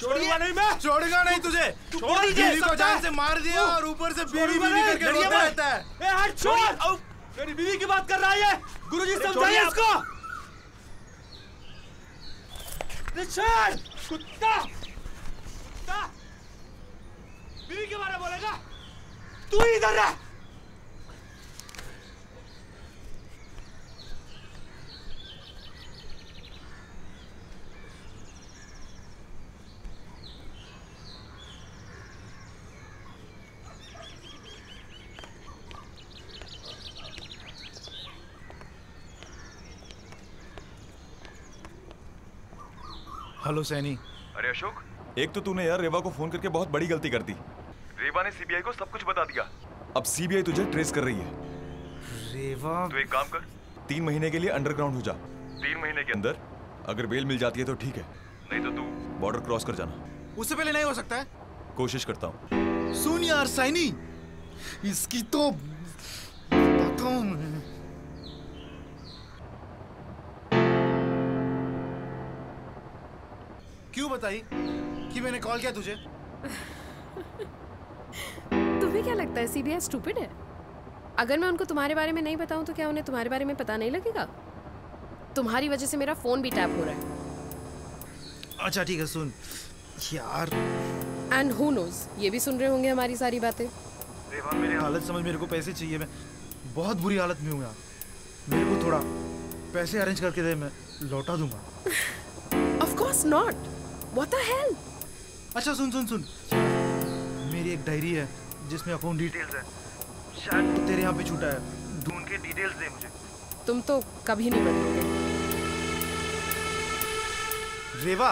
छोड़ूंगा नहीं मैं।
छोड़ूंगा नहीं तुझे। बीवी को जान से मार दिया और ऊपर से बीवी करके रोता रहता है।
हट छोड़। मेरी बीवी की बात कर रहा है। गुरुजी समझाइए इसको। रिचर्ड, कुत्ता। बीवी के बारे में बोलेगा? तू ही इधर रह।
हेलो सैनी।
अरे अशोक, एक तो तूने यार रेवा को फोन करके बहुत बड़ी गलती कर दी। रेवा ने सीबीआई को सब कुछ बता दिया। अब सीबीआई तुझे ट्रेस कर रही है।
रेवा,
तू एक काम कर, 3 महीने के लिए अंडरग्राउंड हो जा। 3 महीने के अंदर अगर बेल मिल जाती है तो ठीक है, नहीं तो तू बॉर्डर क्रॉस कर जाना।
उससे पहले नहीं हो सकता है?
कोशिश करता हूँ।
सुन यार सैनी, इसकी तो बताता हूँ मैं। क्यों बताई कि मैंने कॉल किया तुझे?
तुम्हें क्या लगता है सीबीआई स्टूपिड है? अगर मैं उनको तुम्हारे बारे में नहीं बताऊं तो क्या उन्हें तुम्हारे बारे में पता नहीं लगेगा? तुम्हारी वजह से मेरा फोन भी टैप हो रहा है।
अच्छा ठीक है, सुन यार।
एंड हु नोज, ये भी सुन रहे होंगे हमारी सारी बातें।
रेवा, मेरी हालत समझ, मेरे को पैसे चाहिए। मैं बहुत बुरी हालत में हूँ यार। मेरे को थोड़ा पैसे अरेंज करके दे, मैं लौटा दूंगा।
Of course not. What the hell?
अच्छा सुन सुन सुन, मेरी एक डायरी है जिसमें अकाउंट डिटेल्स है। शायद वो तेरे यहाँ पे छूटा है। ढूंढ के डिटेल्स दे मुझे।
तुम तो कभी नहीं बदलोगे।
रेवा,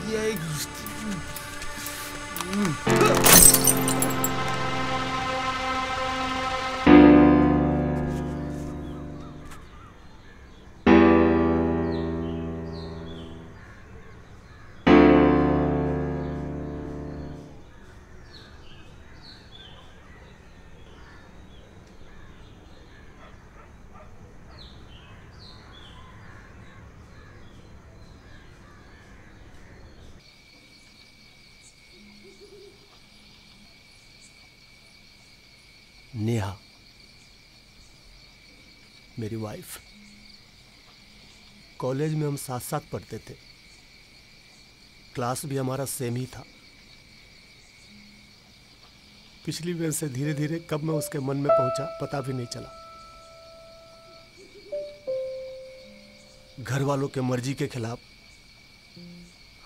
ये
नेहा, मेरी वाइफ। कॉलेज में हम साथ साथ पढ़ते थे, क्लास भी हमारा सेम ही था। पिछली बेंच से धीरे धीरे कब मैं उसके मन में पहुंचा पता भी नहीं चला। घर वालों के मर्जी के खिलाफ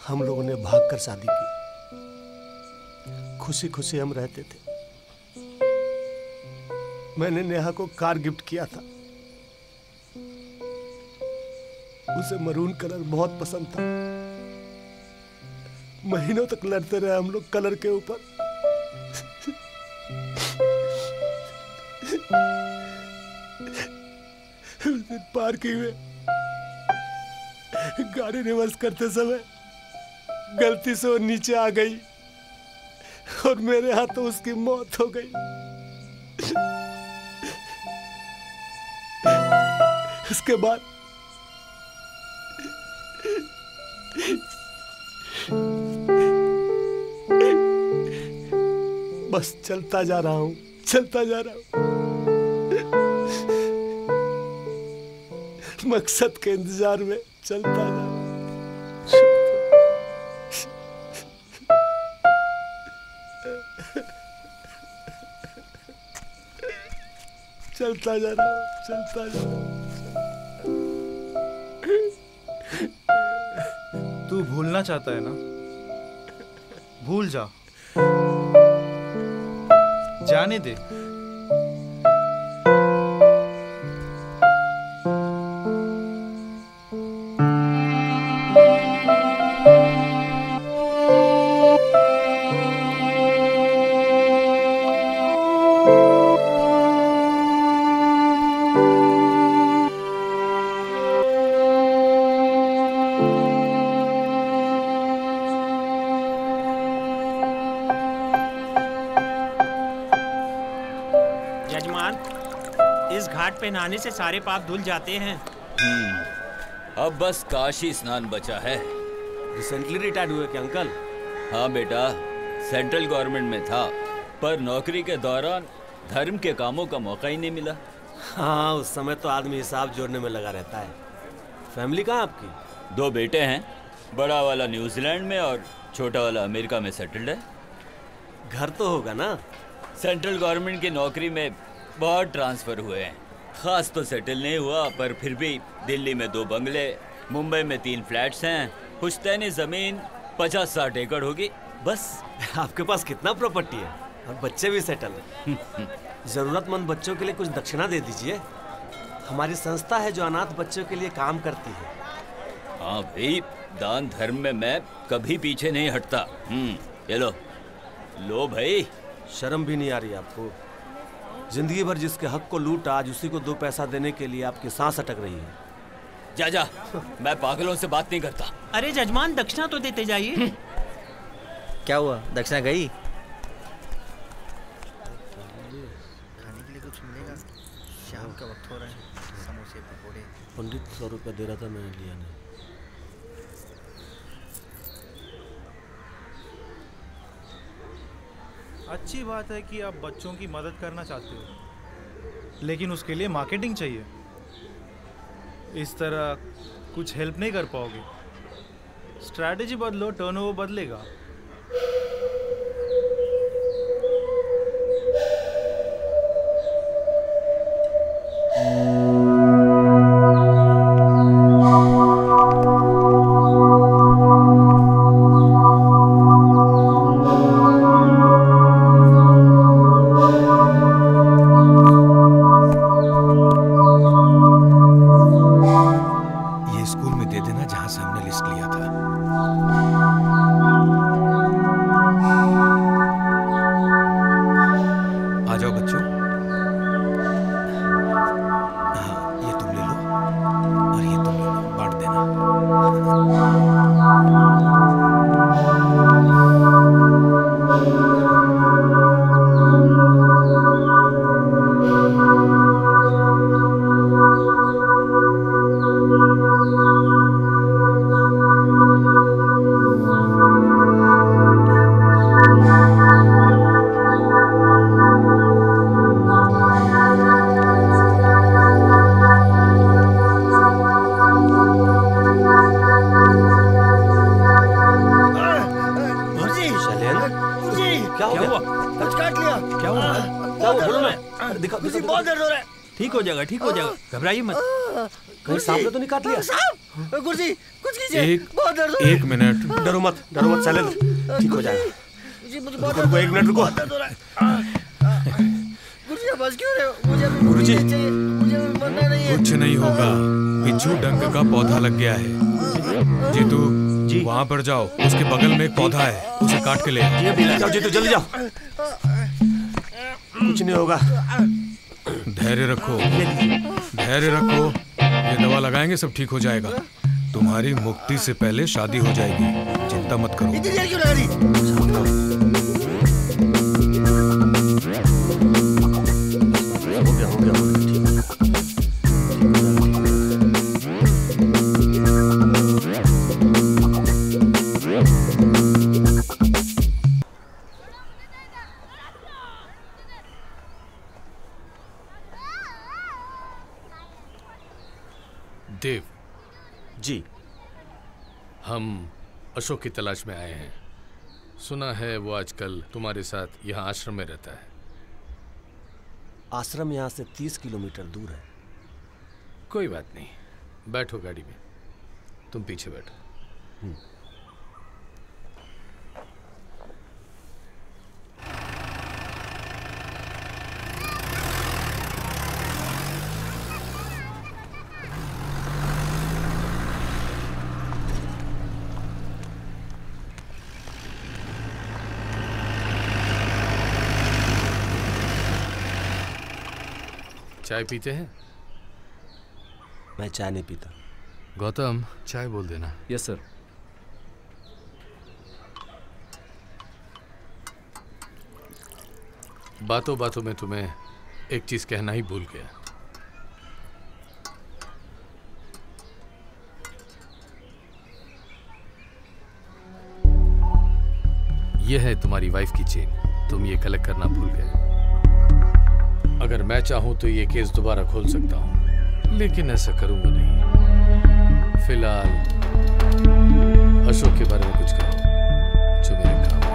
हम लोगों ने भागकर शादी की। खुशी खुशी हम रहते थे। मैंने नेहा को कार गिफ्ट किया था। उसे मरून कलर बहुत पसंद था। महीनों तक लड़ते रहे हम लोग कलर के ऊपर। उस दिन पार्किंग में गाड़ी रिवर्स करते समय गलती से वो नीचे आ गई और मेरे हाथों उसकी मौत हो गई। उसके बाद बस चलता जा रहा हूं, चलता जा रहा हूं। मकसद के इंतजार में चलता जा रहा हूं। चलता जा रहा हूं, चलता जा रहा हूं।
तू भूलना चाहता है ना? भूल जा, जाने दे।
पे नहाने से सारे पाप धुल जाते हैं।
अब बस काशी स्नान बचा है।
रिसेंटली रिटायर्ड हुए क्या अंकल?
हाँ बेटा, सेंट्रल गवर्नमेंट में था, पर नौकरी के दौरान धर्म के कामों का मौका ही नहीं मिला।
हाँ, उस समय तो आदमी हिसाब जोड़ने में लगा रहता है। फैमिली कहाँ आपकी?
2 बेटे हैं, बड़ा वाला न्यूजीलैंड में और छोटा वाला अमेरिका में सेटल्ड है।
घर तो होगा ना?
सेंट्रल गवर्नमेंट की नौकरी में बहुत ट्रांसफर हुए हैं। खास तो सेटल नहीं हुआ, पर फिर भी दिल्ली में 2 बंगले, मुंबई में 3 फ्लैट्स हैं, पुश्तैनी जमीन 50-60 एकड़ होगी बस।
आपके पास कितना प्रॉपर्टी है और बच्चे भी सेटल हैं। जरूरतमंद बच्चों के लिए कुछ दक्षिणा दे दीजिए। हमारी संस्था है जो अनाथ बच्चों के लिए काम करती है।
हाँ भाई, दान धर्म में मैं कभी पीछे नहीं हटता। ये लो भाई।
शर्म भी नहीं आ रही आपको? जिंदगी भर जिसके हक को लूटा, आज उसी को 2 पैसा देने के लिए आपकी सांस अटक रही है।
जा मैं पागलों से बात नहीं करता।
अरे जजमान, दक्षिणा तो देते जाइए।
क्या हुआ, दक्षिणा गई?
खाने के लिए कुछ मिलेगा? शाम का वक्त हो रहा है, समोसे पकौड़े।
पंडित 100 रुपया दे रहा था, मैंने लिया नहीं।
अच्छी बात है कि आप बच्चों की मदद करना चाहते हो, लेकिन उसके लिए मार्केटिंग चाहिए। इस तरह कुछ हेल्प नहीं कर पाओगे। स्ट्रैटेजी बदलो, टर्नओवर बदलेगा।
ठीक हो जाएगा, घबराइए मत।
कहीं सांप ने तो नहीं काट लिया?
गुरुजी कुछ कीजिए, बहुत दर्द हो रहा है।
एक मिनट।
डरो मत साइलेंट, ठीक हो जाएगा।
जी मुझे बहुत
रुको, एक मिनट रुको।
दर्द हो रहा है। गुरुजी आप बच क्यों रहे हो? मुझे अभी
गुरुजी।
नहीं चाहिए, मुझे अभी मरना नहीं है।
कुछ नहीं होगा, बिच्छू डंक का पौधा लग गया है। जीतू वहाँ पर जाओ, उसके बगल में एक पौधा है, उसे काट के ले आओ।
जाओ जीतू, जल्दी जाओ। कुछ नहीं होगा।
धैर्य रखो, धैर्य रखो। ये दवा लगाएंगे सब ठीक हो जाएगा। तुम्हारी मुक्ति से पहले शादी हो जाएगी, चिंता मत करो।
इतनी देर क्यों लगा दी?
देव
जी,
हम अशोक की तलाश में आए हैं। सुना है वो आजकल तुम्हारे साथ यहाँ आश्रम में रहता है।
आश्रम यहाँ से 30 किलोमीटर दूर है।
कोई बात नहीं, बैठो गाड़ी में, तुम पीछे बैठो। चाय पीते हैं?
मैं चाय नहीं पीता।
गौतम चाय बोल देना।
Yes sir.
बातों बातों में तुम्हें एक चीज कहना ही भूल गया। यह है तुम्हारी वाइफ की चेन, तुम ये कलेक्ट करना भूल गए। अगर मैं चाहूं तो ये केस दोबारा खोल सकता हूं, लेकिन ऐसा करूंगा नहीं। फिलहाल अशोक के बारे में कुछ कहो जो मेरे काम है।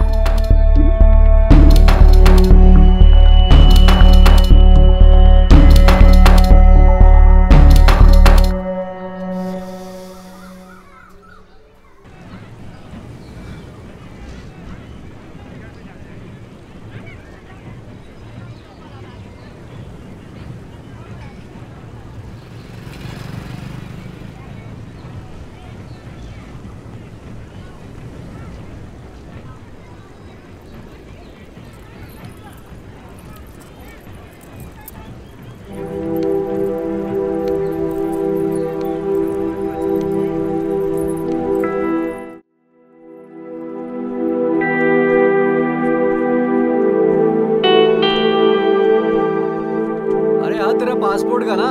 पासपोर्ट का ना,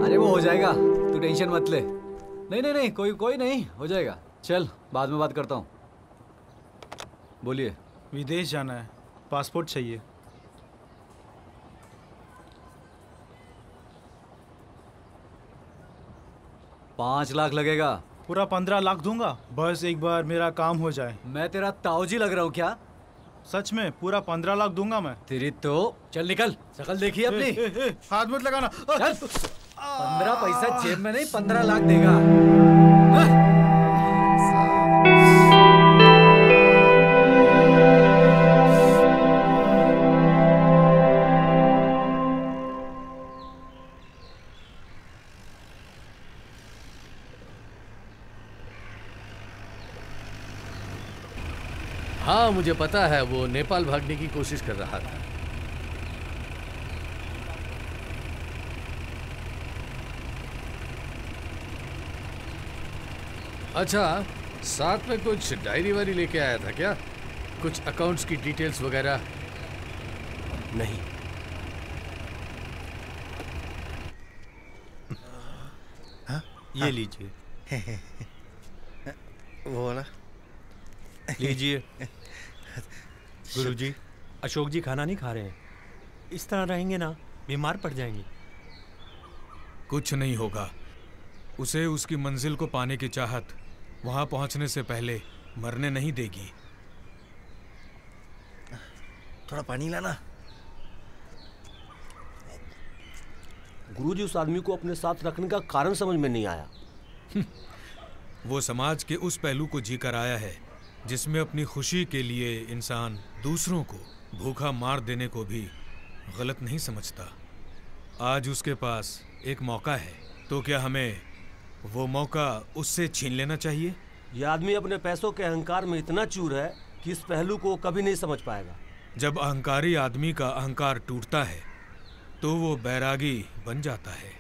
अरे वो हो जाएगा, तू टेंशन मत ले। नहीं नहीं नहीं, कोई नहीं, हो जाएगा। चल बाद में बात करता हूँ। बोलिए।
विदेश जाना है, पासपोर्ट चाहिए।
$5 लाख लगेगा।
पूरा 15 लाख दूंगा, बस एक बार मेरा काम हो जाए।
मैं तेरा ताऊजी लग रहा हूँ क्या?
सच में पूरा 15 लाख दूंगा मैं।
तेरी तो चल निकल, शकल देखिए अपनी।
हाथ मत लगाना।
चल 15 पैसा जेब में नहीं, 15 लाख देगा।
हाँ मुझे पता है, वो नेपाल भागने की कोशिश कर रहा था। अच्छा, साथ में कुछ डायरी वारी लेके आया था क्या? कुछ अकाउंट्स की डिटेल्स वगैरह?
नहीं।
ये लीजिए।
वो वाला
लीजिए। गुरुजी, अशोक जी खाना नहीं खा रहे हैं। इस तरह रहेंगे ना बीमार पड़ जाएंगे।
कुछ नहीं होगा, उसे उसकी मंजिल को पाने की चाहत वहां पहुंचने से पहले मरने नहीं देगी।
थोड़ा पानी लाना।
गुरुजी उस आदमी को अपने साथ रखने का कारण समझ में नहीं आया।
वो समाज के उस पहलू को जी कर आया है जिसमें अपनी खुशी के लिए इंसान दूसरों को भूखा मार देने को भी गलत नहीं समझता। आज उसके पास एक मौका है, तो क्या हमें वो मौका उससे छीन लेना चाहिए?
यह आदमी अपने पैसों के अहंकार में इतना चूर है कि इस पहलू को कभी नहीं समझ पाएगा।
जब अहंकारी आदमी का अहंकार टूटता है तो वो बैरागी बन जाता है।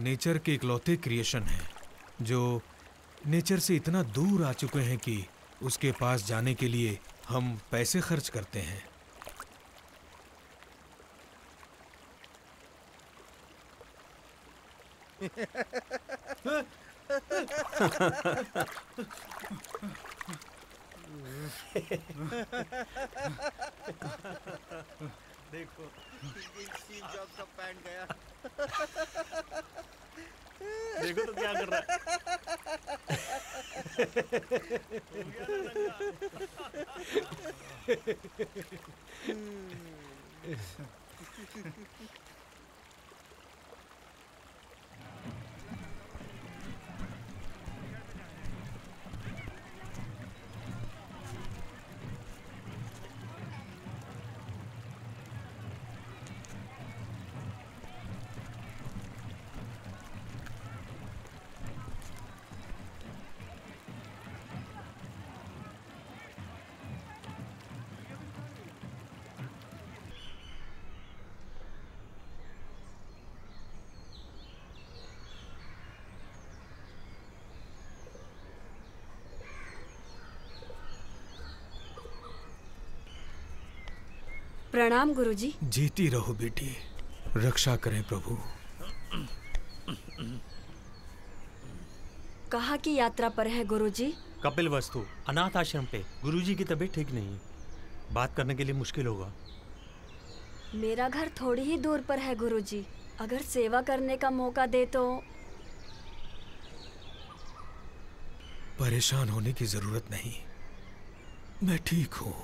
नेचर के इकलौते क्रिएशन हैं जो नेचर से इतना दूर आ चुके हैं कि उसके पास जाने के लिए हम पैसे खर्च करते हैं।
देखो स्टीव जॉब्स का पैंट गया।
देखो तो क्या कर रहा है।
प्रणाम गुरुजी।
जीती रहो बेटी, रक्षा करें प्रभु।
कहाँ की यात्रा पर है गुरुजी?
कपिल वस्तु अनाथ आश्रम पे। गुरुजी की तबीयत ठीक नहीं है, बात करने के लिए मुश्किल होगा।
मेरा घर थोड़ी ही दूर पर है गुरुजी, अगर सेवा करने का मौका दे तो।
परेशान होने की जरूरत नहीं, मैं ठीक हूँ।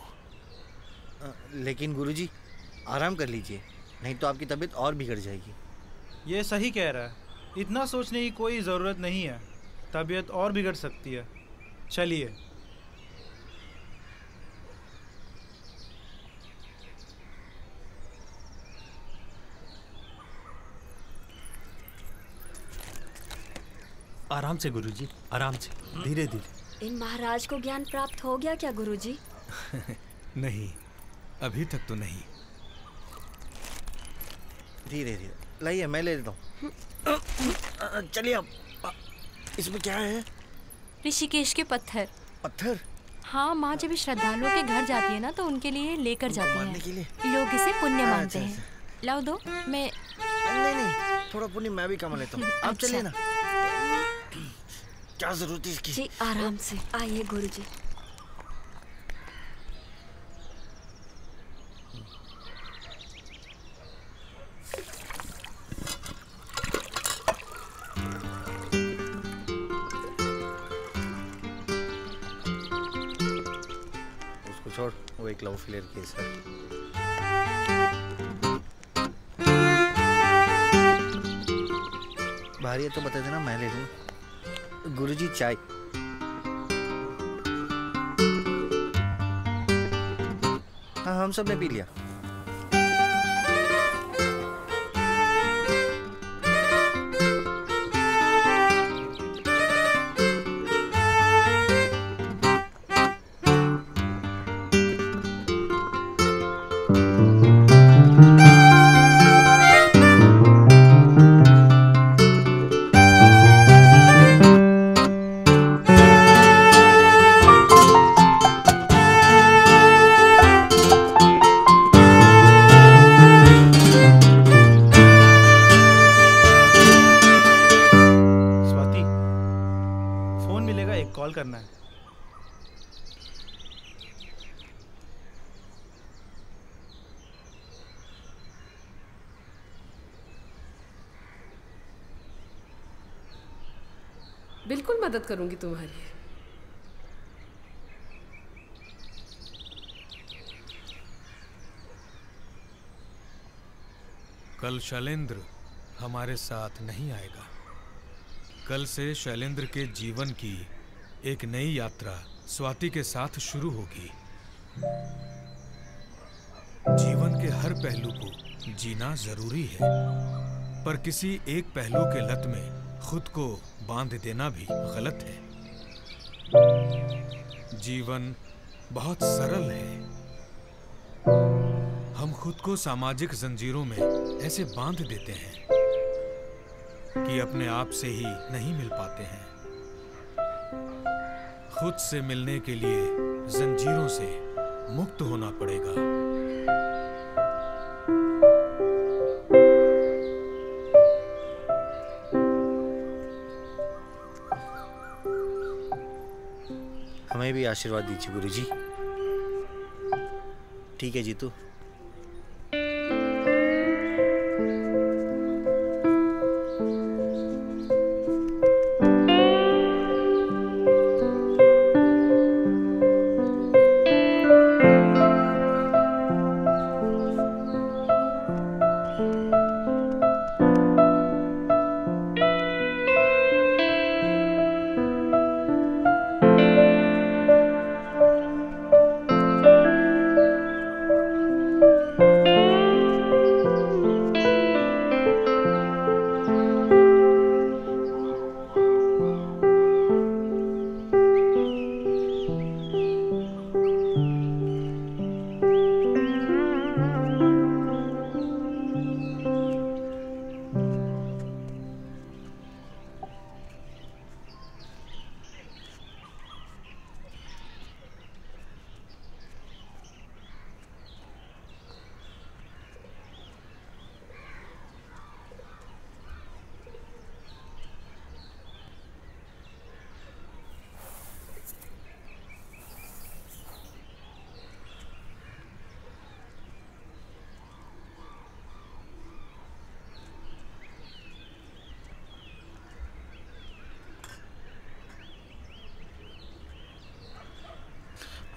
लेकिन गुरुजी आराम कर लीजिए, नहीं तो आपकी तबीयत और बिगड़ जाएगी।
ये सही कह रहा है, इतना सोचने की कोई ज़रूरत नहीं है, तबीयत और बिगड़ सकती है। चलिए।
आराम से गुरुजी, आराम से, धीरे धीरे।
इन महाराज को ज्ञान प्राप्त हो गया क्या गुरुजी?
नहीं, अभी तक तो नहीं।
धीरे धीरे लाइए, मैं ले लेता हूँ। चलिए अब। इसमें क्या है?
ऋषिकेश के पत्थर।
पत्थर?
हाँ, माँ जब श्रद्धालुओं के घर जाती है ना तो उनके लिए लेकर जाती है। लोग इसे पुण्य मानते हैं। लाओ दो, मैं
नहीं, थोड़ा पुण्य मैं भी कमा लेता हूँ। आप चलिए ना, क्या जरूरत है इसकी?
जी आराम से आइए गुरुजी।
छोड़, वो एक लव फेलियर केस है। भारी है तो बता देना, मैं ले लूँ। गुरुजी चाय। हाँ, हम सब ने पी लिया।
बिल्कुल मदद करूंगी तुम्हारी।
कल शैलेंद्र हमारे साथ नहीं आएगा। कल से शैलेंद्र के जीवन की एक नई यात्रा स्वाति के साथ शुरू होगी। जीवन के हर पहलू को जीना जरूरी है, पर किसी एक पहलू के लत में खुद को बांध देना भी गलत है। जीवन बहुत सरल है। हम खुद को सामाजिक जंजीरों में ऐसे बांध देते हैं कि अपने आप से ही नहीं मिल पाते हैं। खुद से मिलने के लिए जंजीरों से मुक्त होना पड़ेगा।
हमें भी आशीर्वाद दीजिए गुरुजी। ठीक है जीतू।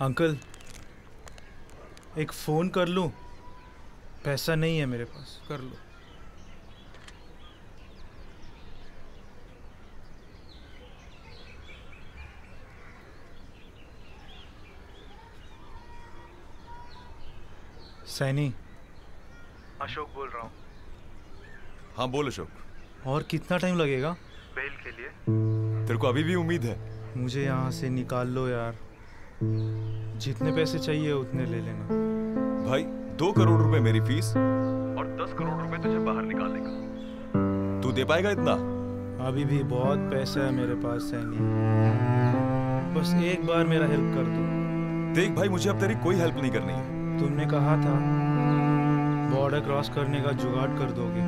अंकल एक फ़ोन कर लूँ? पैसा नहीं है मेरे पास।
कर लो।
सैनी,
अशोक बोल रहा हूँ। हाँ बोल अशोक।
और कितना टाइम लगेगा?
बेल के लिए तेरे को अभी भी उम्मीद है?
मुझे यहाँ से निकाल लो यार। जितने पैसे चाहिए उतने ले लेना।
भाई 2 करोड़ रुपए मेरी फीस और 10 करोड़ रुपए तुझे बाहर निकालने का। तू दे पाएगा इतना?
अभी भी बहुत पैसा है मेरे पास सैनी। बस एक बार मेरा हेल्प कर दो।
देख भाई, मुझे अब तेरी कोई हेल्प नहीं करनी है।
तुमने कहा था बॉर्डर क्रॉस करने का जुगाड़ कर दोगे।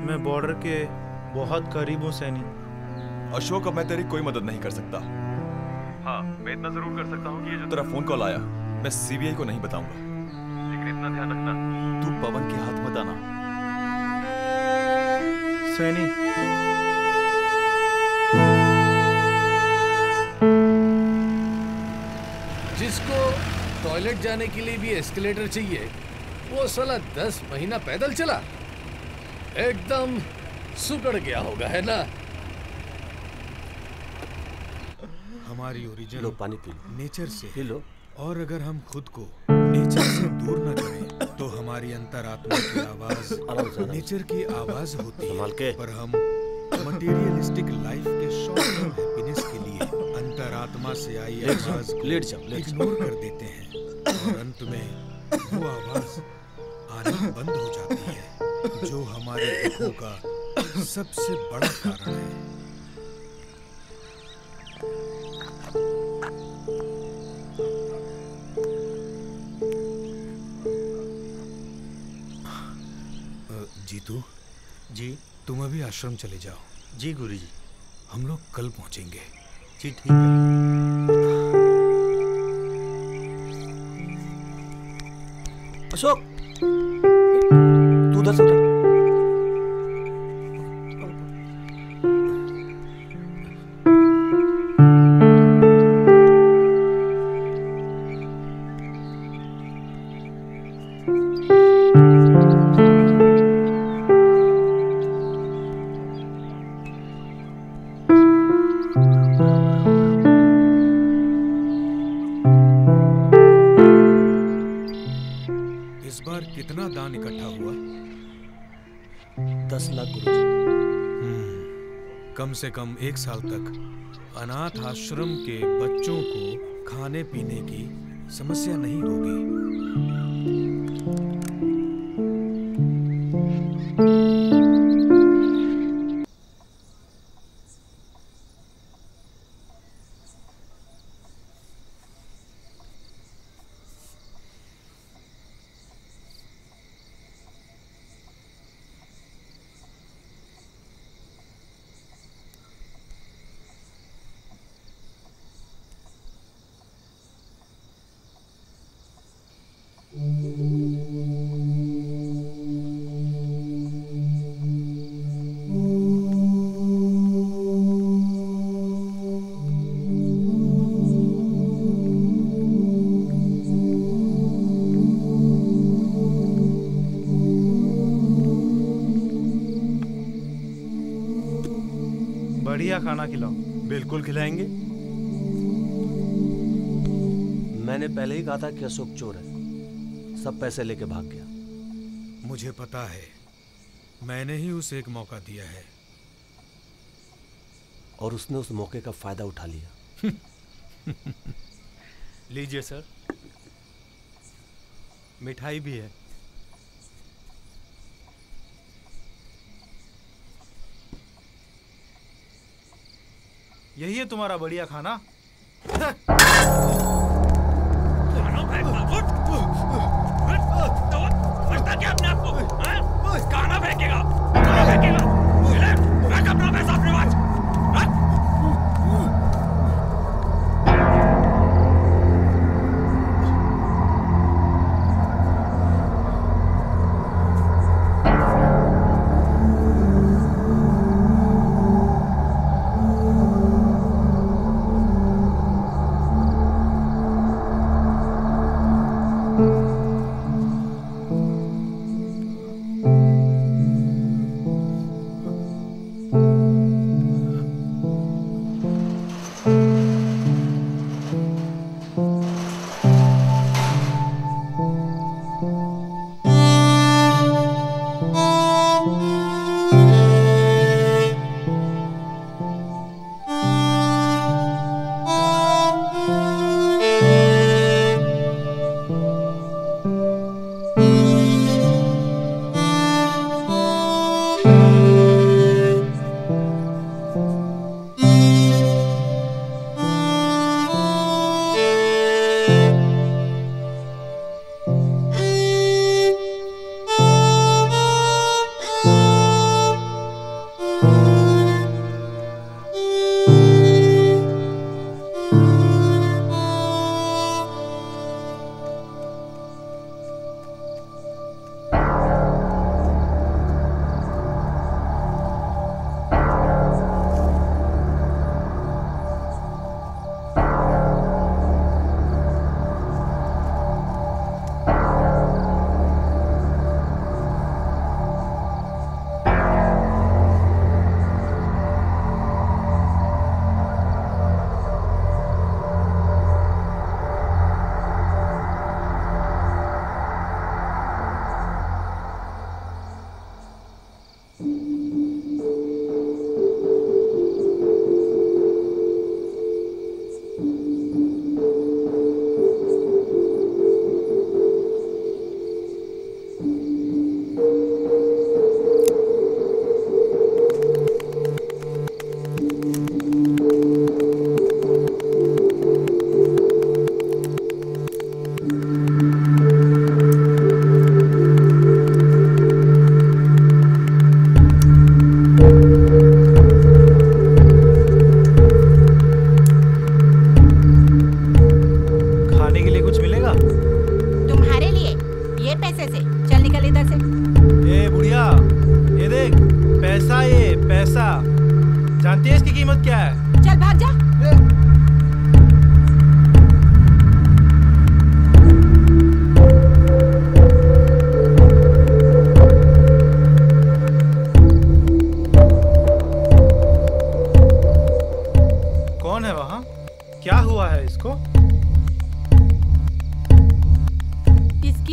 मैं बॉर्डर के बहुत करीब हूँ सैनी।
अशोक, अब मैं तेरी कोई मदद नहीं कर सकता। हाँ, मैं इतना जरूर कर सकता हूँ कि ये जो तेरा फोन कॉल आया मैं सीबीआई को नहीं बताऊंगा। लेकिन इतना ध्यान रखना, तू पवन के हाथ मत आना।
सैनी,
जिसको टॉयलेट जाने के लिए भी एस्केलेटर चाहिए, वो साला 10 महीना पैदल चला। एकदम सुकड़ गया होगा, है ना?
हमारी ओरिजिन
पानी पी लो।
नेचर से
पी लो।
और अगर हम खुद को नेचर से दूर न करें तो हमारी अंतरात्मा की आवाज नेचर की आवाज होती है। पर हम मटेरियलिस्टिक लाइफ के शॉर्ट टर्म हैप्पीनेस के लिए अंतरात्मा से आई आवाज को इग्नोर कर देते हैं और अंत में वो आवाज आना बंद हो जाती है, जो हमारे दुखों का सबसे बड़ा कारण है। जीतू
जी,
तुम अभी आश्रम चले जाओ।
जी गुरुजी।
हम लोग कल पहुंचेंगे।
जी ठीक है। अशोक, तू उधर से उतर।
बार कितना दान इकट्ठा हुआ?
10 लाख गुरुजी।
कम से कम 1 साल तक अनाथ आश्रम के बच्चों को खाने पीने की समस्या नहीं होगी।
बढ़िया खाना खिलाओ।
बिल्कुल खिलाएंगे।
मैंने पहले ही कहा था कि अशोक चोर है, सब पैसे लेके भाग गया।
मुझे पता है, मैंने ही उसे एक मौका दिया है
और उसने उस मौके का फायदा उठा लिया।
लीजिए सर, मिठाई भी है।
यही है तुम्हारा बढ़िया खाना?
क्या अपने आप को? खाना फेंकेगा, खाना फेंकेगा। रख अपना पैसा अपने पास।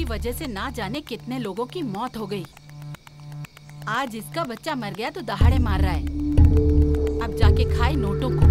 इसकी वजह से ना जाने कितने लोगों की मौत हो गई। आज इसका बच्चा मर गया तो दहाड़े मार रहा है। अब जाके खाए नोटों को।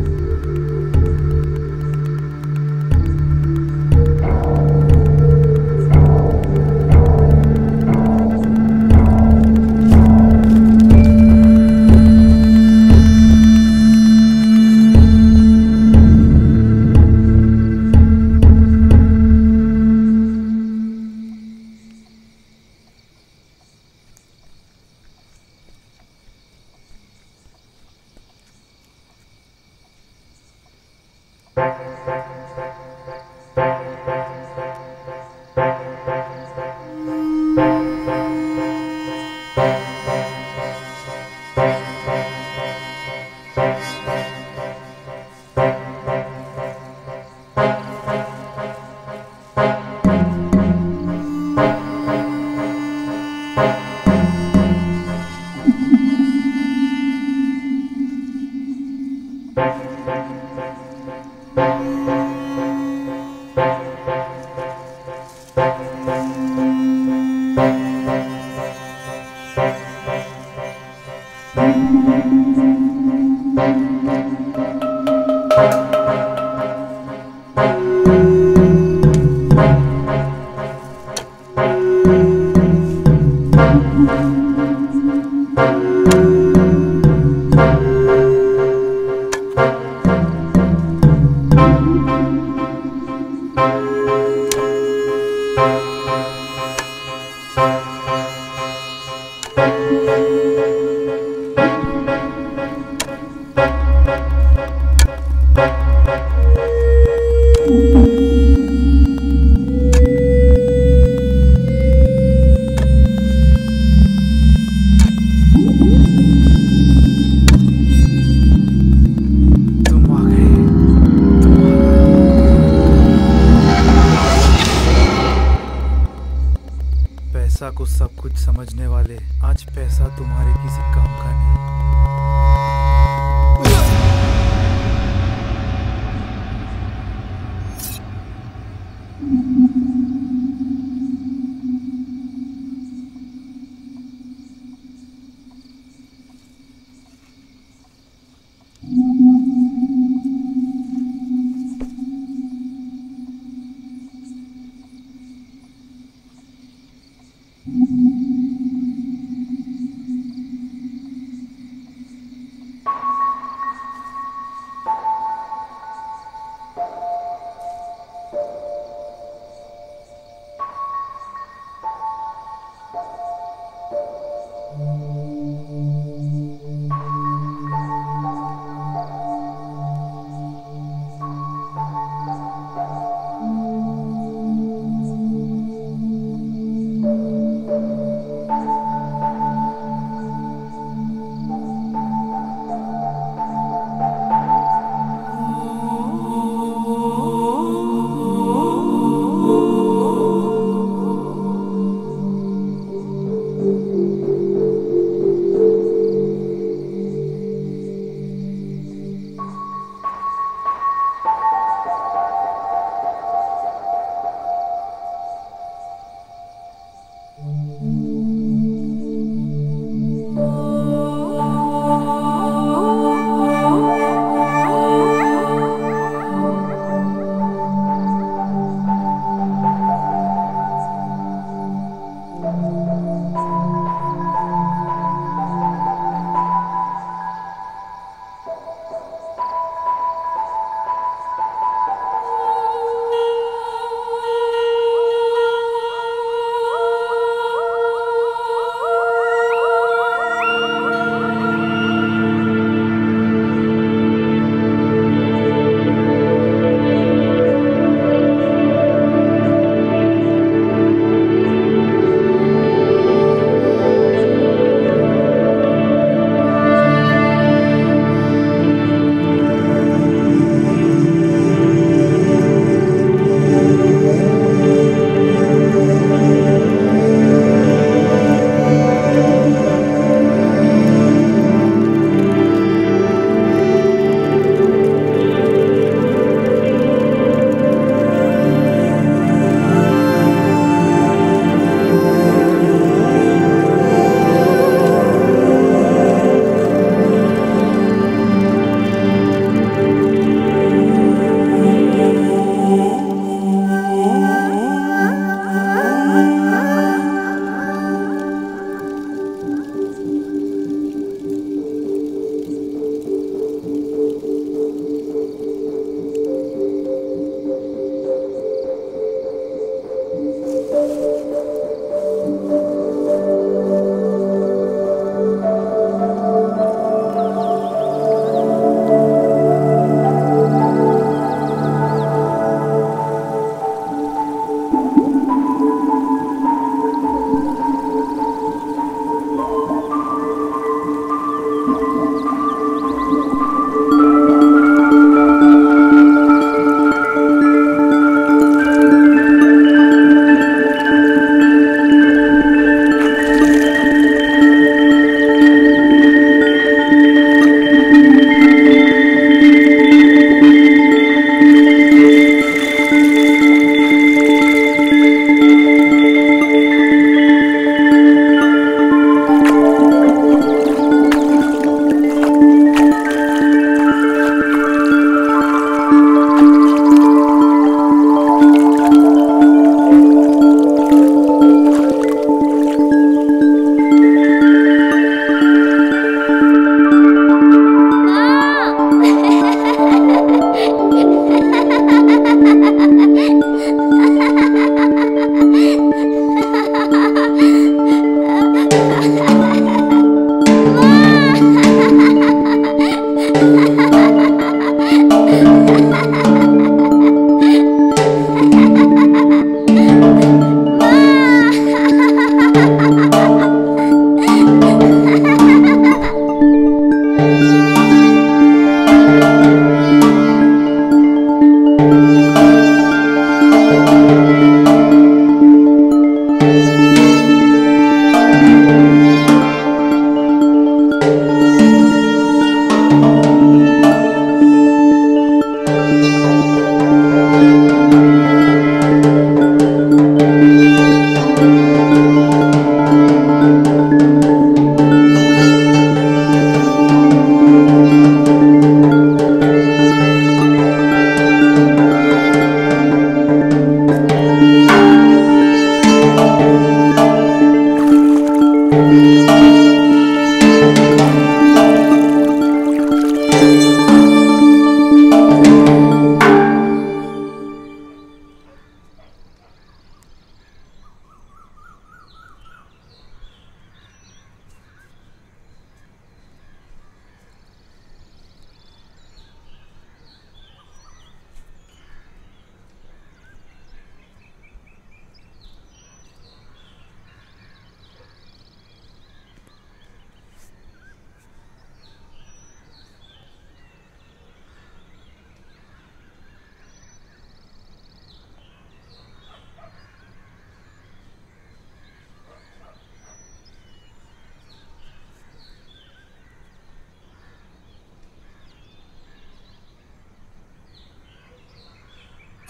पैसा को सब कुछ समझने वाले, आज पैसा तुम्हारे किसी काम का नहीं।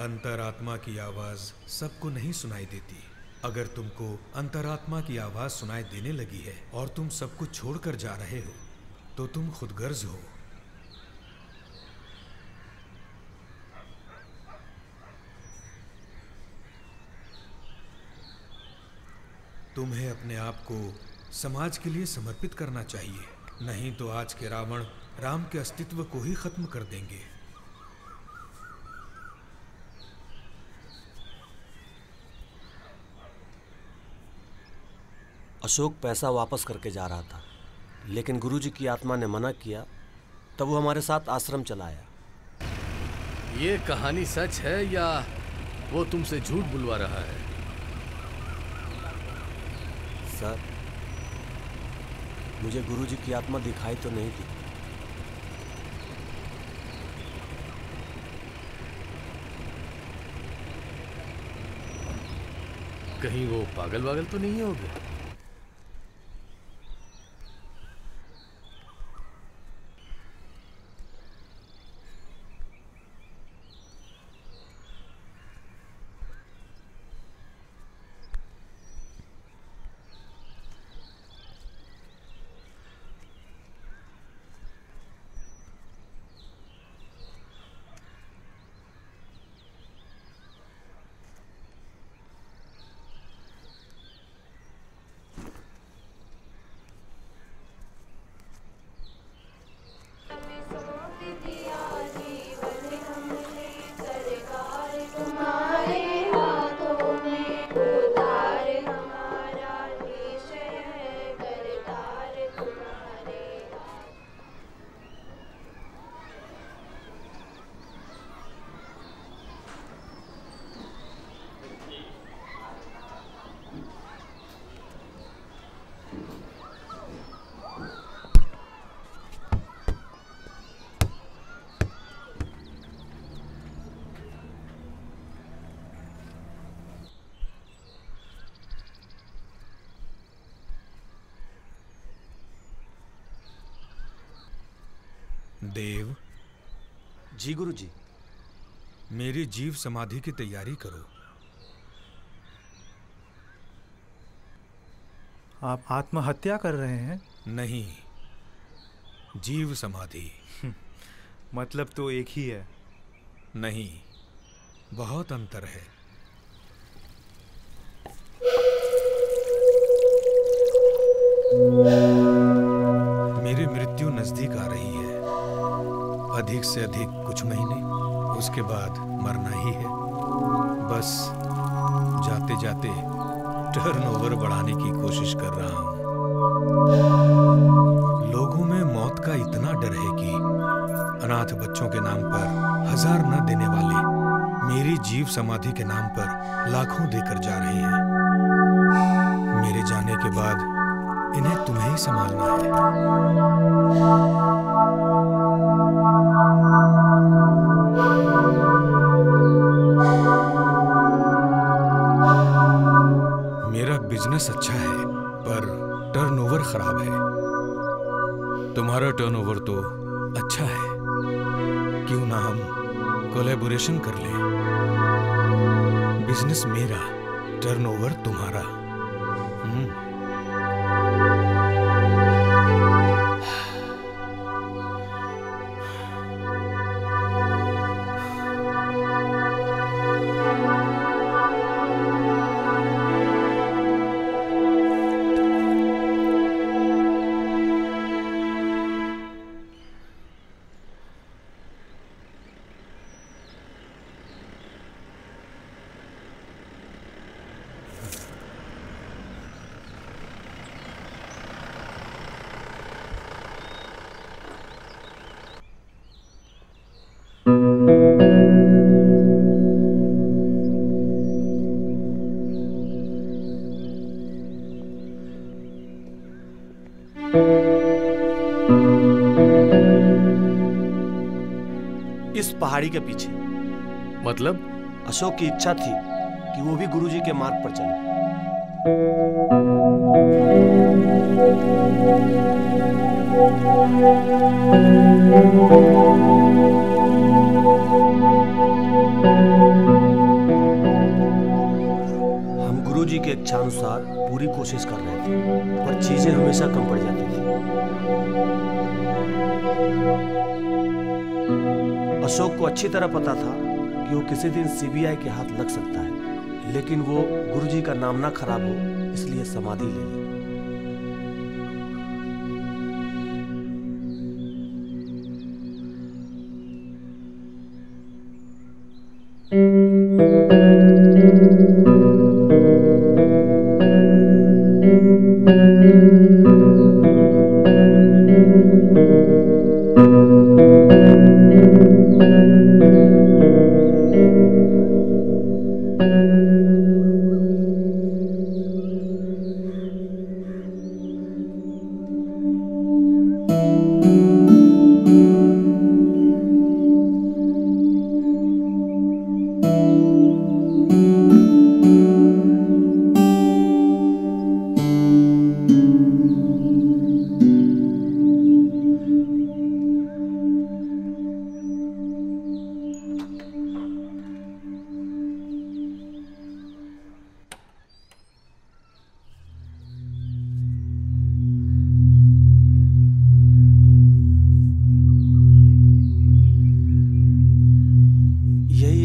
अंतरात्मा की आवाज सबको नहीं सुनाई देती। अगर तुमको अंतरात्मा की आवाज सुनाई देने लगी है और तुम सब कुछ छोड़कर जा रहे हो तो तुम खुदगर्ज हो। तुम्हें अपने आप को समाज के लिए समर्पित करना चाहिए, नहीं तो आज के रावण राम के अस्तित्व को ही खत्म कर देंगे।
अशोक पैसा वापस करके जा रहा था, लेकिन गुरुजी की आत्मा ने मना किया, तब वो हमारे साथ आश्रम चला आया।
ये कहानी सच है या वो तुमसे झूठ बुलवा रहा है?
सर, मुझे गुरुजी की आत्मा दिखाई तो नहीं दी।
कहीं वो पागल वागल तो नहीं हो गए?
देव।
जी गुरुजी।
मेरी जीव समाधि की तैयारी करो।
आप आत्महत्या कर रहे हैं?
नहीं, जीव समाधि।
मतलब तो एक ही है?
नहीं, बहुत अंतर है। मेरी मृत्यु नजदीक आ रही है। अधिक से अधिक कुछ महीने, उसके बाद मरना ही है। बस जाते जाते टर्नओवर बढ़ाने की कोशिश कर रहा हूं। लोगों में मौत का इतना डर है कि अनाथ बच्चों के नाम पर 1000 न देने वाले मेरी जीव समाधि के नाम पर लाखों देकर जा रहे हैं। मेरे जाने के बाद इन्हें तुम्हें ही संभालना है। मेरा बिजनेस अच्छा है, पर टर्नओवर खराब है। तुम्हारा टर्नओवर तो अच्छा है, क्यों ना हम कोलैबोरेशन कर लें? बिजनेस मेरा, टर्नओवर तुम्हारा।
इस पहाड़ी के पीछे।
मतलब?
अशोक की इच्छा थी कि वो भी गुरुजी के मार्ग पर चले।
Thank you.
गुरुजी के इच्छानुसार पूरी कोशिश कर रहे थे, पर चीजें हमेशा कम पड़ जाती थी। अशोक को अच्छी तरह पता था कि वो किसी दिन सीबीआई के हाथ लग सकता है, लेकिन वो गुरुजी का नाम ना खराब हो इसलिए समाधि ले ली।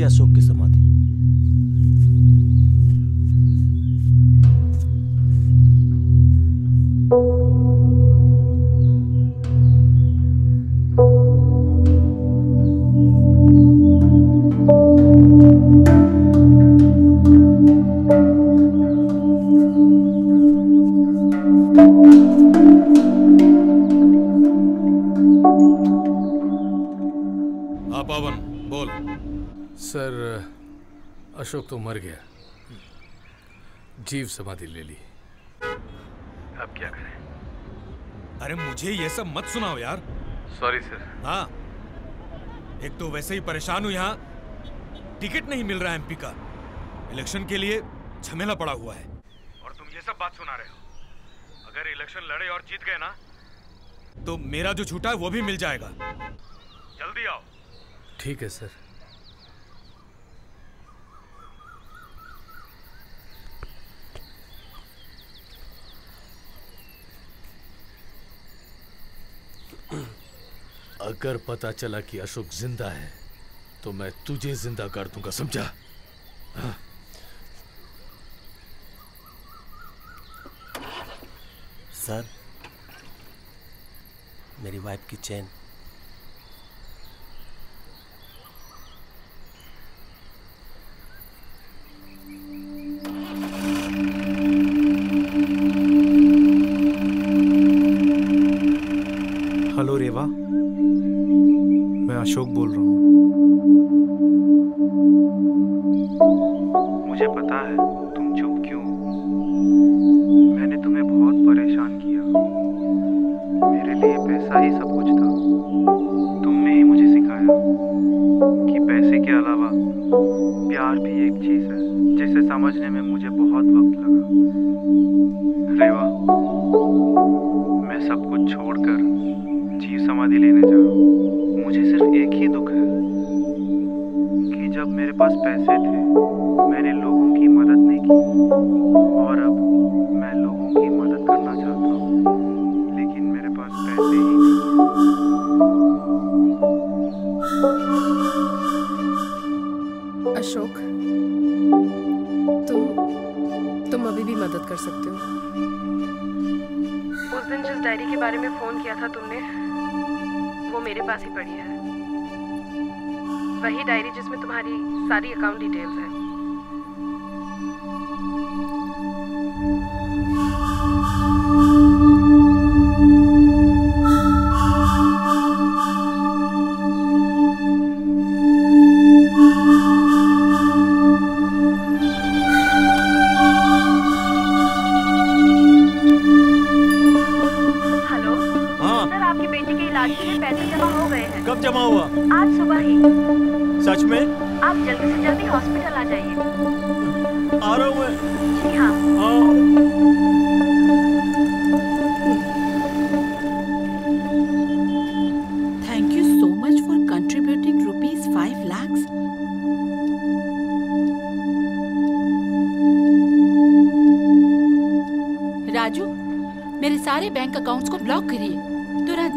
अशोक की समाधि।
सर, अशोक तो मर गया, जीव समाधि ले ली। अब क्या करें?
अरे मुझे ये सब मत सुनाओ यार।
Sorry sir.
हाँ, एक तो वैसे ही परेशान हूँ, यहाँ टिकट नहीं मिल रहा है एमपी का, इलेक्शन के लिए झमेला पड़ा हुआ है, और तुम ये सब बात सुना रहे हो। अगर इलेक्शन लड़े और जीत गए ना, तो मेरा जो छूटा है वो भी मिल जाएगा। जल्दी आओ।
ठीक है सर। अगर पता चला कि अशोक जिंदा है तो मैं तुझे जिंदा कर दूंगा, समझा? हाँ?
सर, मेरी वाइफ की चेन।
हेलो रेवा, मैं अशोक बोल रहा हूँ। मुझे पता है तुम चुप क्यों। मैंने तुम्हें बहुत परेशान किया, मेरे लिए पैसा ही सब कुछ था। तुमने ही मुझे सिखाया कि पैसे के अलावा प्यार भी एक चीज है, जिसे समझने में मुझे बहुत वक्त लगा। रेवा, मैं सब कुछ छोड़कर जीव समाधि लेने जा रहा हूँ। मुझे सिर्फ एक ही दुख है कि जब मेरे पास पैसे थे मैंने लोगों की मदद नहीं की, और अब मैं लोगों की मदद करना चाहता हूँ, लेकिन मेरे पास पैसे ही नहीं हैं।
अशोक, तुम अभी भी मदद कर सकते हो। उस दिन जिस डायरी के बारे में फोन किया था तुमने, वो मेरे पास ही पड़ी है। वही डायरी जिसमें तुम्हारी सारी अकाउंट डिटेल्स है।
कब जमा हुआ?
आज सुबह ही।
सच में?
आप जल्दी से जल्दी हॉस्पिटल आ जाइए।
मेरे सारे बैंक अकाउंट्स को ब्लॉक करिए तुरंत।